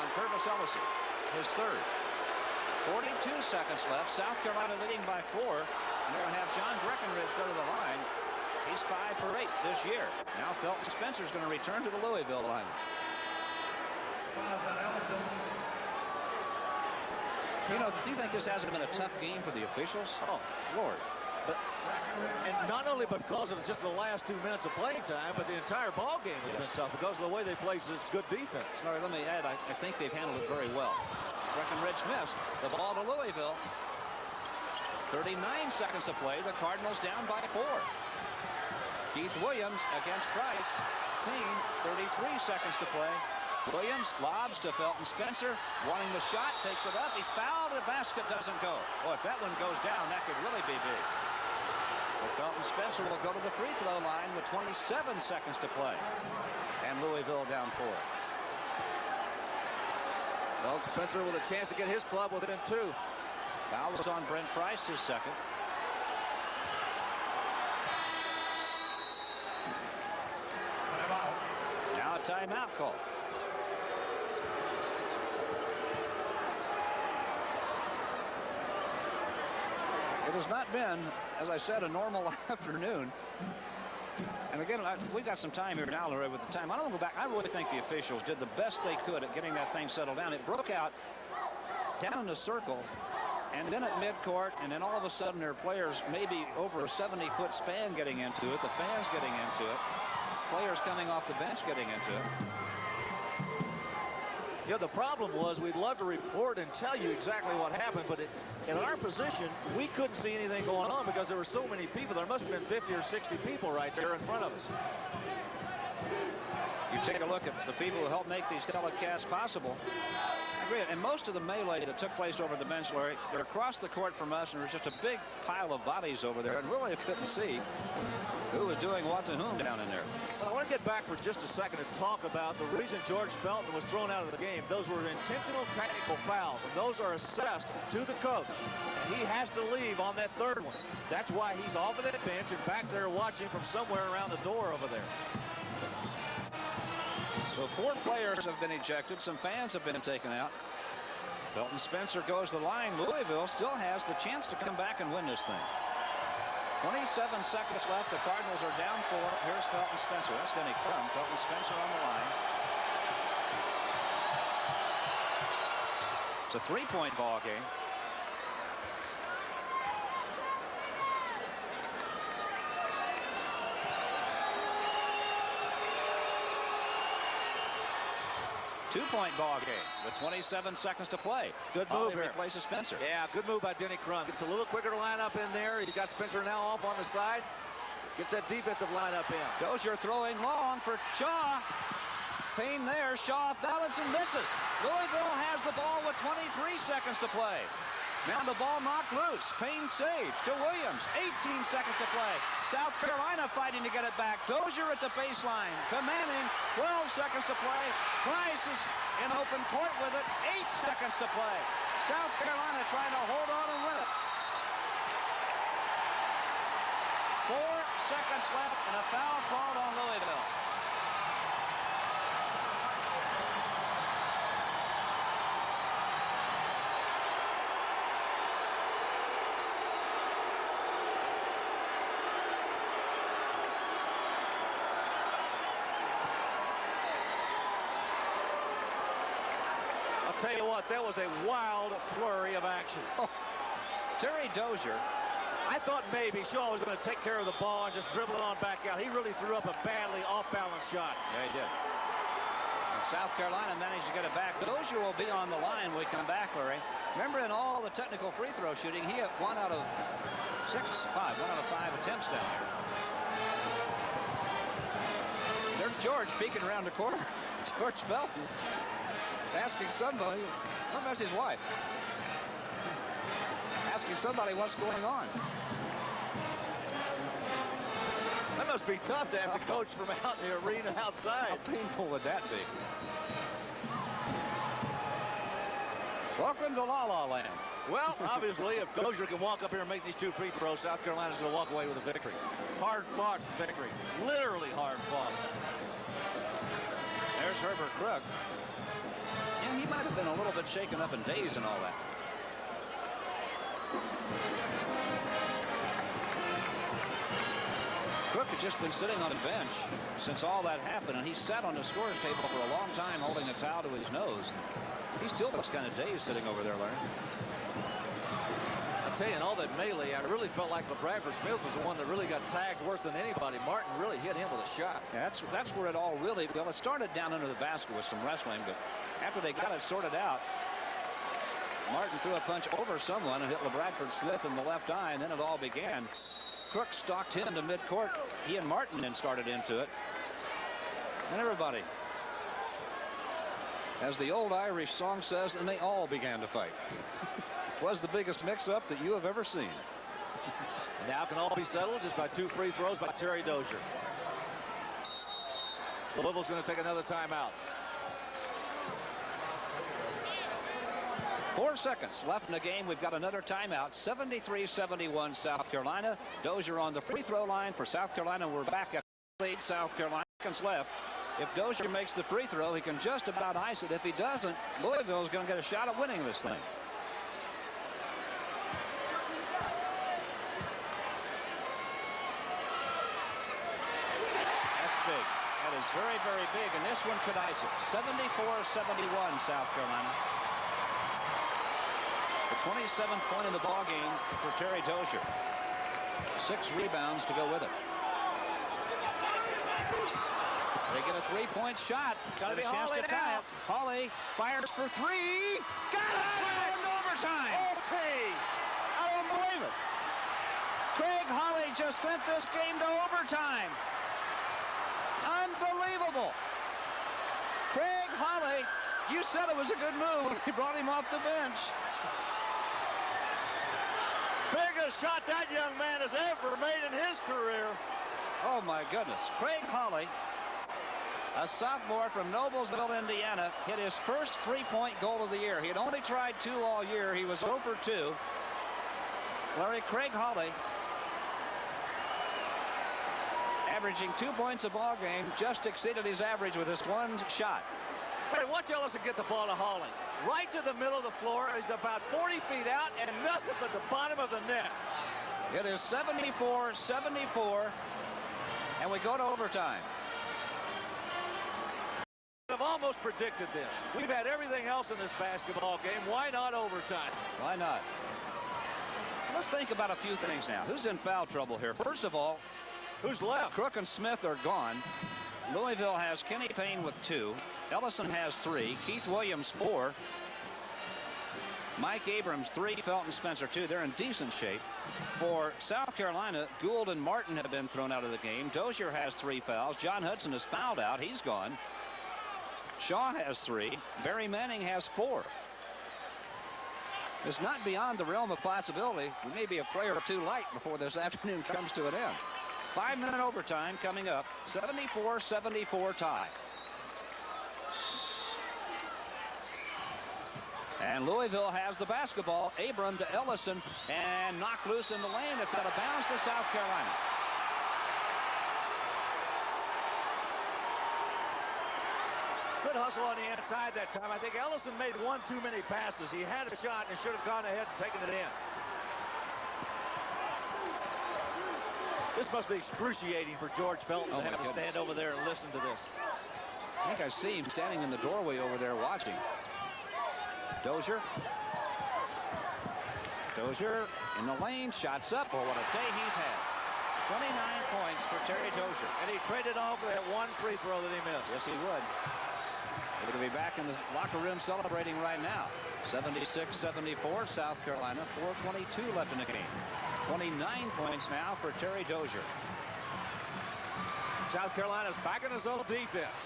on Purvis Ellison, his 3rd. 42 seconds left. South Carolina leading by 4. And they're going to have John Breckenridge go to the line. He's 5 for 8 this year. Now Felton Spencer's going to return to the Louisville line. You know, do you think this hasn't been a tough game for the officials? Oh, Lord. And not only because of just the last 2 minutes of playing time, but the entire ball game has been tough because of the way they play such good defense. Sorry, let me add, I think they've handled it very well. Breckenridge missed. The ball to Louisville. 39 seconds to play. The Cardinals down by 4. Keith Williams against Price. Payne, 33 seconds to play. Williams lobs to Felton Spencer. Wanting the shot. Takes it up. He's fouled. The basket doesn't go. Oh, if that one goes down, that could really be big. But Felton Spencer will go to the free throw line with 27 seconds to play. And Louisville down 4. Well, Spencer with a chance to get his club within 2. Foul was on Brent Price, his second. Now a timeout call. It has not been, as I said, a normal afternoon. And again, we got some time here now, Larry, with the time. I don't want to go back. I really think the officials did the best they could at getting that thing settled down. It broke out down in the circle, and then at midcourt, and then all of a sudden there are players maybe over a 70-foot span getting into it, the fans getting into it, players coming off the bench getting into it. Yeah, the problem was we'd love to report and tell you exactly what happened, but in our position, we couldn't see anything going on because there were so many people. There must have been 50 or 60 people right there in front of us. You take a look at the people who helped make these telecasts possible. I agree. And most of the melee that took place over the bench, Larry, they're across the court from us, and there's just a big pile of bodies over there, and really couldn't see who was doing what to whom down in there. Well, I want to get back for just a second and talk about the reason George Felton was thrown out of the game. Those were intentional technical fouls, and those are assessed to the coach. And he has to leave on that third one. That's why he's off of that bench and back there watching from somewhere around the door over there. So 4 players have been ejected. Some fans have been taken out. Felton Spencer goes to the line. Louisville still has the chance to come back and win this thing. 27 seconds left. The Cardinals are down 4. Here's Felton Spencer. That's Denny Crum. Felton Spencer on the line. It's a 3-point ball game. Two-point ball game with 27 seconds to play. Good move here. Replaces Spencer. Yeah, good move by Denny Crum. Gets a little quicker lineup in there. He's got Spencer now off on the side. Gets that defensive lineup in. Dozier throwing long for Shaw. Payne there. Shaw balance and misses. Louisville has the ball with 23 seconds to play. Now the ball knocked loose. Payne saves to Williams. 18 seconds to play. South Carolina fighting to get it back. Dozier at the baseline. To Manning. 12 seconds to play. Price is in open court with it. 8 seconds to play. South Carolina trying to hold on and win it. 4 seconds left and a foul called on Louisville. Tell you what, that was a wild flurry of action. Oh, Terry Dozier. I thought maybe Shaw was going to take care of the ball and just dribble it on back out. He really threw up a badly off-balance shot. Yeah, he did. And South Carolina managed to get it back. Dozier will be on the line when we come back, Larry. Remember, in all the technical free throw shooting, he had 1 out of 5 attempts down there. There's George peeking around the corner. George Felton. Asking somebody, or that's his wife, asking somebody what's going on. That must be tough to have to coach from out in the arena outside. How painful would that be? Welcome to La La Land. Well, obviously, if Dozier can walk up here and make these 2 free throws, South Carolina's going to walk away with a victory. Hard-fought victory. Literally hard-fought. There's Herbert Crook. Yeah, he might have been a little bit shaken up and dazed and all that. Crook had just been sitting on the bench since all that happened, and he sat on the scorer's table for a long time holding a towel to his nose. He still looks kind of dazed sitting over there, Larry. I'll tell you, in all that melee, I really felt like LeBradford Smith was the one that really got tagged worse than anybody. Martin really hit him with a shot. Yeah, that's where it all really, well, it started down under the basket with some wrestling, but after they got it sorted out, Martin threw a punch over someone and hit LeBradford Smith in the left eye, and then it all began. Crook stalked him to midcourt. He and Martin then started into it. And everybody, as the old Irish song says, and they all began to fight. It was the biggest mix-up that you have ever seen. Now can all be settled just by 2 free throws by Terry Dozier. Louisville's going to take another timeout. 4 seconds left in the game. We've got another timeout. 73-71 South Carolina. Dozier on the free throw line for South Carolina. We're back at lead South Carolina. Seconds left. If Dozier makes the free throw, he can just about ice it. If he doesn't, Louisville is going to get a shot at winning this thing. That's big. That is very, very big, and this one could ice it. 74-71 South Carolina. The 27th point in the ball game for Terry Dozier. 6 rebounds to go with it. They get a 3-point shot. Got to be Hawley now. Hawley fires for 3. Got it! Into overtime. OT. I don't believe it. Craig Hawley just sent this game to overtime. Unbelievable. Craig Hawley, you said it was a good move when you brought him off the bench. Biggest shot that young man has ever made in his career. Oh, my goodness. Craig Hawley, a sophomore from Noblesville, Indiana, hit his first 3-point goal of the year. He had only tried 2 all year. He was 0 for 2. Larry, Craig Hawley, averaging 2 points a ball game, just exceeded his average with his 1 shot. Wait, watch Ellison get the ball to Hawley. Right to the middle of the floor. He's about 40 feet out and nothing but the bottom of the net. It is 74-74, and we go to overtime. I've almost predicted this. We've had everything else in this basketball game. Why not overtime? Why not? Let's think about a few things now. Who's in foul trouble here? First of all, who's left? Crook and Smith are gone. Louisville has Kenny Payne with 2. Ellison has 3. Keith Williams 4. Mike Abrams 3. Felton Spencer 2. They're in decent shape. For South Carolina, Gould and Martin have been thrown out of the game. Dozier has 3 fouls. John Hudson is fouled out. He's gone. Shaw has 3. Barry Manning has 4. It's not beyond the realm of possibility. We may be a player or 2 light before this afternoon comes to an end. 5-minute overtime coming up. 74-74 tie. And Louisville has the basketball. Abram to Ellison and knocked loose in the lane. It's out of bounds to South Carolina. Good hustle on the inside that time. I think Ellison made 1 too many passes. He had a shot and should have gone ahead and taken it in. This must be excruciating for George Felton to have to stand over there and listen to this. I think I see him standing in the doorway over there watching. Dozier. Dozier in the lane, shots up. Oh, what a day he's had. 29 points for Terry Dozier. And he traded off that 1 free throw that he missed. Yes, he would. They're going to be back in the locker room celebrating right now. 76-74, South Carolina. 4:22 left in the game. 29 points now for Terry Dozier. South Carolina's back in his own defense.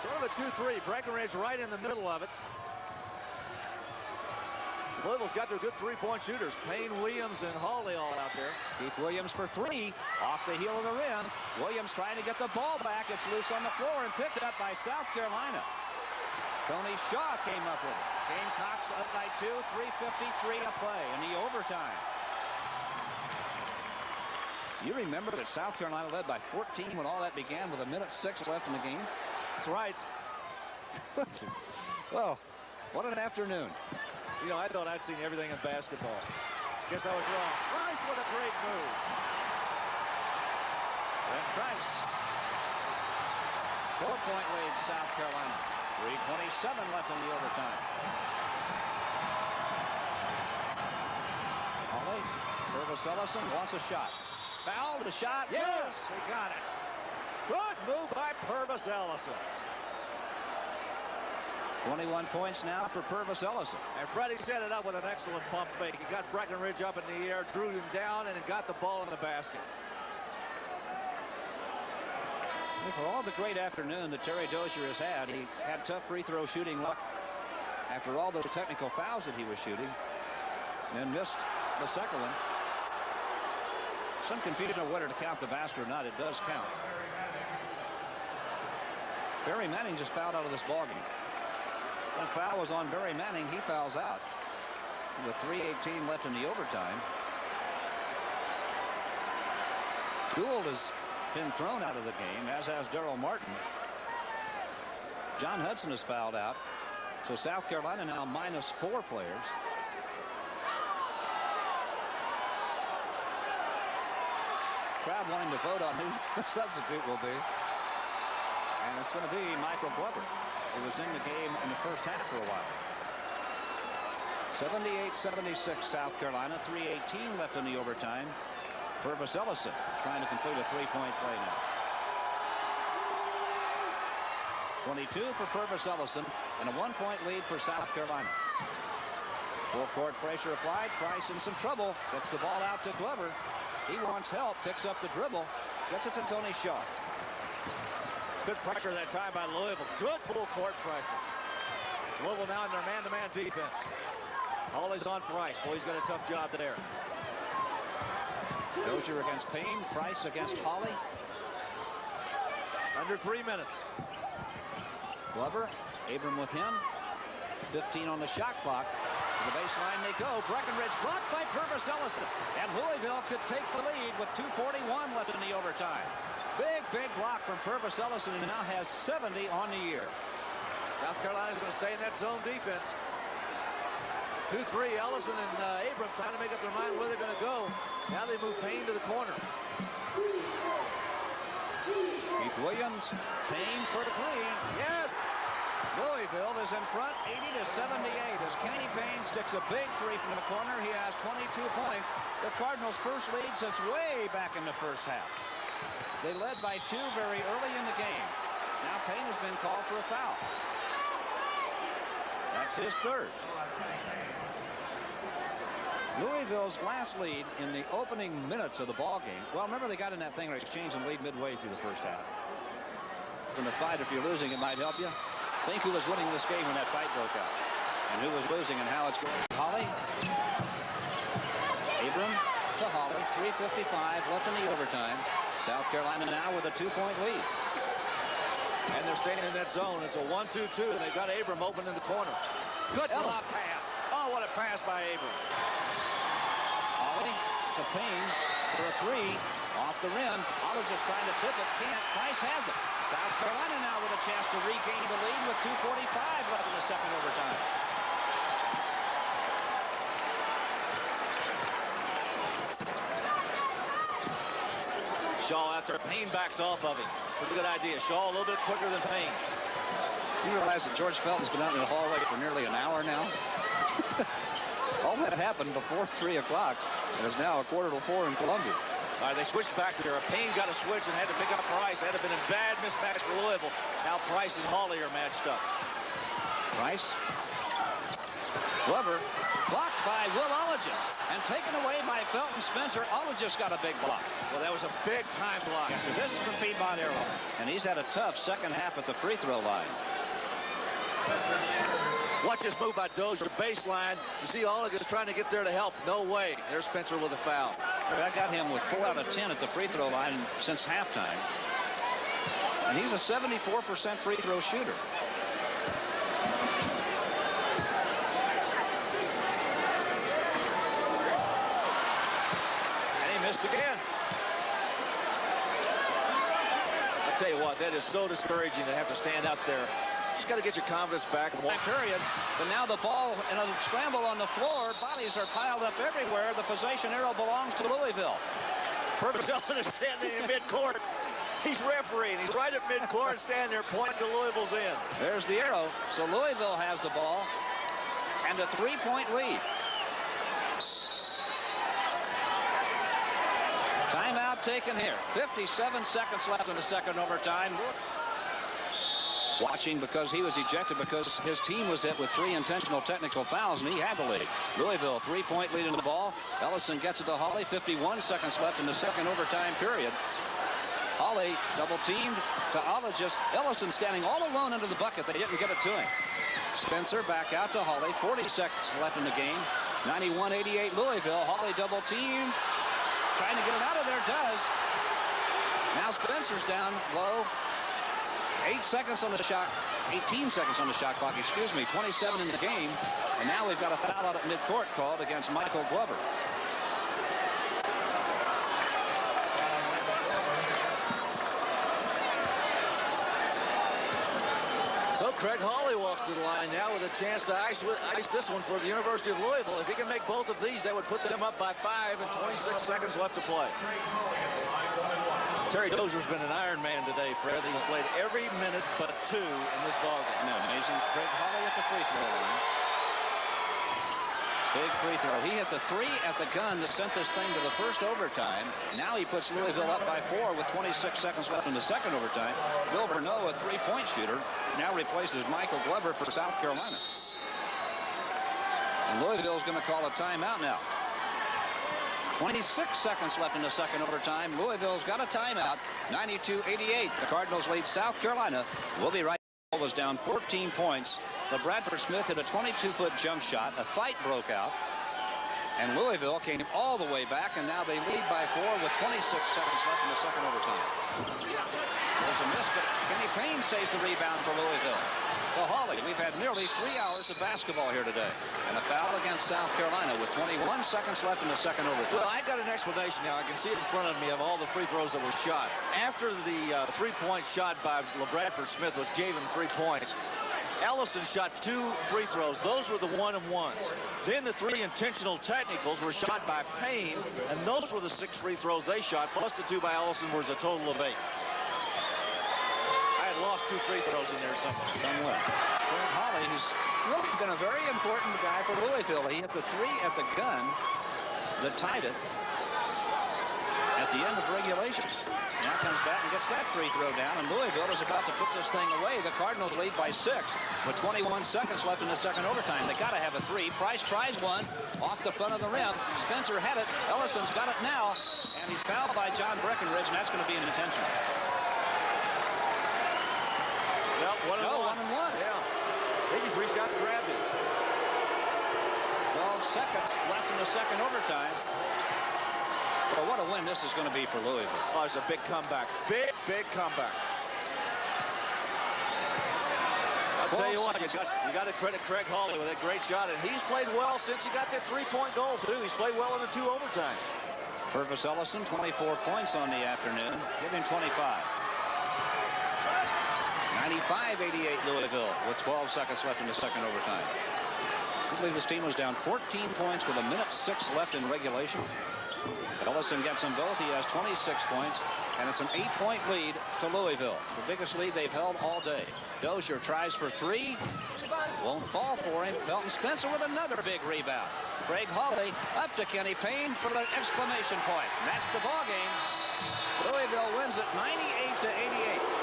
Sort of a 2-3. Breckenridge right in the middle of it. Louisville's got their good 3-point shooters. Payne, Williams, and Hawley all out there. Keith Williams for 3. Off the heel of the rim. Williams trying to get the ball back. It's loose on the floor and picked up by South Carolina. Tony Shaw came up with it. Gamecocks up by 2. 3:53 to play in the overtime. You remember that South Carolina led by 14 when all that began with 1:06 left in the game? That's right. Well, what an afternoon. You know, I thought I'd seen everything in basketball. Guess I was wrong. Price with a great move. And Price. 4-point lead, South Carolina. 3:27 left in the overtime. Hawley, Purvis Ellison wants a shot. Foul, the shot. Yes, he got it. Good move by Purvis Ellison. 21 points now for Purvis Ellison. And Freddie set it up with an excellent pump fake. He got Breckenridge up in the air, drew him down, and got the ball in the basket. For all the great afternoon that Terry Dozier has had, he had tough free throw shooting luck after all those technical fouls that he was shooting, and missed the second one. Some confusion of whether to count the basket or not. It does count. Barry Manning just fouled out of this ballgame. That foul was on Barry Manning. He fouls out with 3:18 left in the overtime. Gould has been thrown out of the game, as has Darrell Martin. John Hudson has fouled out. So South Carolina now minus 4 players. Crowd wanting to vote on who the substitute will be. And it's going to be Michael Glover, who was in the game in the first half for a while. 78-76 South Carolina, 3:18 left in the overtime. Purvis Ellison trying to complete a three-point play now. 22 for Purvis Ellison and a 1-point lead for South Carolina. Full court pressure applied. Price in some trouble. Gets the ball out to Glover. He wants help. Picks up the dribble. Gets it to Tony Shaw. Good pressure that time by Louisville. Good full court pressure. Louisville now in their man-to-man defense. Always on Price. Boy, he's got a tough job there. Dozier against Payne. Price against Hawley. Under 3 minutes. Glover. Abram with him. 15 on the shot clock. To the baseline they go. Breckenridge blocked by Purvis Ellison. And Louisville could take the lead with 2:41 left in the overtime. Big block from Purvis Ellison, who now has 70 on the year. South Carolina's going to stay in that zone defense. 2-3. Ellison and Abram trying to make up their mind where they're going to go. Now they move Payne to the corner. Keith Williams. Payne for 3. Yes! Louisville is in front 80-78 as Kenny Payne sticks a big 3 from the corner. He has 22 points. The Cardinals' first lead since way back in the first half. They led by 2 very early in the game. Now Payne has been called for a foul. That's his 3rd. Louisville's last lead in the opening minutes of the ball game. Well, remember they got in that thing where exchange and lead midway through the first half. From the fight, if you're losing, it might help you. Think who was winning this game when that fight broke out, and who was losing, and how it's going. Hawley. Abram to Hawley. 3:55 left in the overtime. South Carolina now with a 2-point lead. And they're staying in that zone. It's a 1-2-2, and they've got Abram open in the corner. Good block pass. Oh, what a pass by Abram. Hawley to Payne for a 3. Off the rim. Hawley just trying to tip it. Can't. Price has it. South Carolina now with a chance to regain the lead with 2:45 left in the second overtime. Shaw after Payne backs off of him. Pretty good idea. Shaw a little bit quicker than Payne. You realize that George Felton's been out in the hallway for nearly an hour now? All that happened before 3 o'clock, and it's now 3:45 in Columbia. All right, they switched back there. Payne got a switch and had to pick up Price. That had been a bad mismatch for Louisville. Now Price and Hawley are matched up. Price. Glover. Blocked by Will Ologist. And taken away by Felton Spencer. Ologist got a big block. Well, that was a big-time block. This is from Piedmont Airline. And he's had a tough second half at the free throw line. Watch this move by Dozier. Baseline. You see Ologist trying to get there to help. No way. There's Spencer with a foul. I got him with 4 out of 10 at the free throw line since halftime. And he's a 74% free throw shooter. And he missed again. I'll tell you what, that is so discouraging to have to stand up there. Just got to get your confidence back. Period. But now the ball in a scramble on the floor. Bodies are piled up everywhere. The possession arrow belongs to Louisville. Purvis Ellison is standing in midcourt. He's refereeing. He's right at midcourt, standing there pointing to Louisville's end. There's the arrow. So Louisville has the ball and a 3-point lead. Timeout taken here. 57 seconds left in the second overtime. watching because he was ejected because his team was hit with 3 intentional technical fouls, and he had the lead. Louisville, 3-point lead in the ball. Ellison gets it to Hawley. 51 seconds left in the second overtime period. Hawley double teamed to Ologist. Ellison standing all alone under the bucket. They didn't get it to him. Spencer back out to Hawley. 40 seconds left in the game. 91-88 Louisville. Hawley double team. Trying to get it out of there. Does. Now Spencer's down low. 8 seconds on the shot. 18 seconds on the shot clock. Excuse me. 27 in the game. And now we've got a foul out at midcourt called against Michael Glover. So Craig Hawley walks to the line now with a chance to ice this one for the University of Louisville. If he can make both of these, that would put them up by 5 and 26 seconds left to play. Terry Dozier's been an Iron Man today, Fred. He's played every minute but 2 in this ballgame. No, amazing. Craig Hawley at the free throw line. Big free throw. He hit the 3 at the gun that sent this thing to the first overtime. Now he puts Louisville up by 4 with 26 seconds left in the second overtime. Bill Verneau, a 3-point shooter, now replaces Michael Glover for South Carolina. And Louisville's going to call a timeout now. 26 seconds left in the second overtime. Louisville's got a timeout. 92-88. The Cardinals lead South Carolina. We'll be right. Was down 14 points. Bradford Smith hit a 22-foot jump shot. A fight broke out. And Louisville came all the way back, and now they lead by 4 with 26 seconds left in the second overtime. There's a miss, but Kenny Payne saves the rebound for Louisville. Well, Hawley, we've had nearly 3 hours of basketball here today. And a foul against South Carolina with 21 seconds left in the second overtime. Well, I got an explanation now. I can see it in front of me of all the free throws that were shot. After the 3-point shot by Bradford Smith gave him 3 points, Ellison shot 2 free throws. Those were the 1-and-1s. Then the 3 intentional technicals were shot by Payne, and those were the 6 free throws they shot, plus the 2 by Ellison was a total of 8. I had lost 2 free throws in there somewhere. Craig Hawley, who's really been a very important guy for Louisville. He hit the 3 at the gun that tied it at the end of regulation. Now comes back and gets that free throw down, and Louisville is about to put this thing away. The Cardinals lead by 6 with 21 seconds left in the second overtime. They got to have a 3. Price tries one off the front of the rim. Spencer had it. Ellison's got it now, and he's fouled by John Breckenridge, and that's going to be an intentional. Well, 1-and-1. Yeah. They just reached out and grabbed it. 12 seconds left in the second overtime. Well, what a win this is going to be for Louisville. Oh, it's a big comeback. Big comeback. I'll tell you what, you got to credit Craig Hawley with a great shot, and he's played well since he got that 3-point goal, too. He's played well in the 2 overtimes. Purvis Ellison, 24 points on the afternoon. Give him 25. 95-88 Louisville with 12 seconds left in the second overtime. I believe this team was down 14 points with 1:06 left in regulation. Ellison gets them both. He has 26 points, and it's an 8-point lead to Louisville. The biggest lead they've held all day. Dozier tries for 3. Won't fall for him. Felton Spencer with another big rebound. Craig Hawley up to Kenny Payne for the exclamation point. And that's the ball game. Louisville wins it 98-88.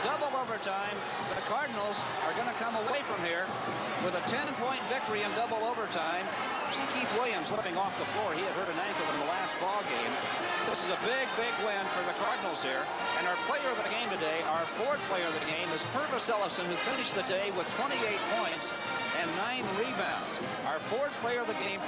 Double overtime, the Cardinals are going to come away from here with a 10-point victory in double overtime. See Keith Williams looking off the floor. He had hurt an ankle in the last ball game. This is a big win for the Cardinals here. And our player of the game today, our 4th player of the game, is Purvis Ellison, who finished the day with 28 points and 9 rebounds. Our 4th player of the game,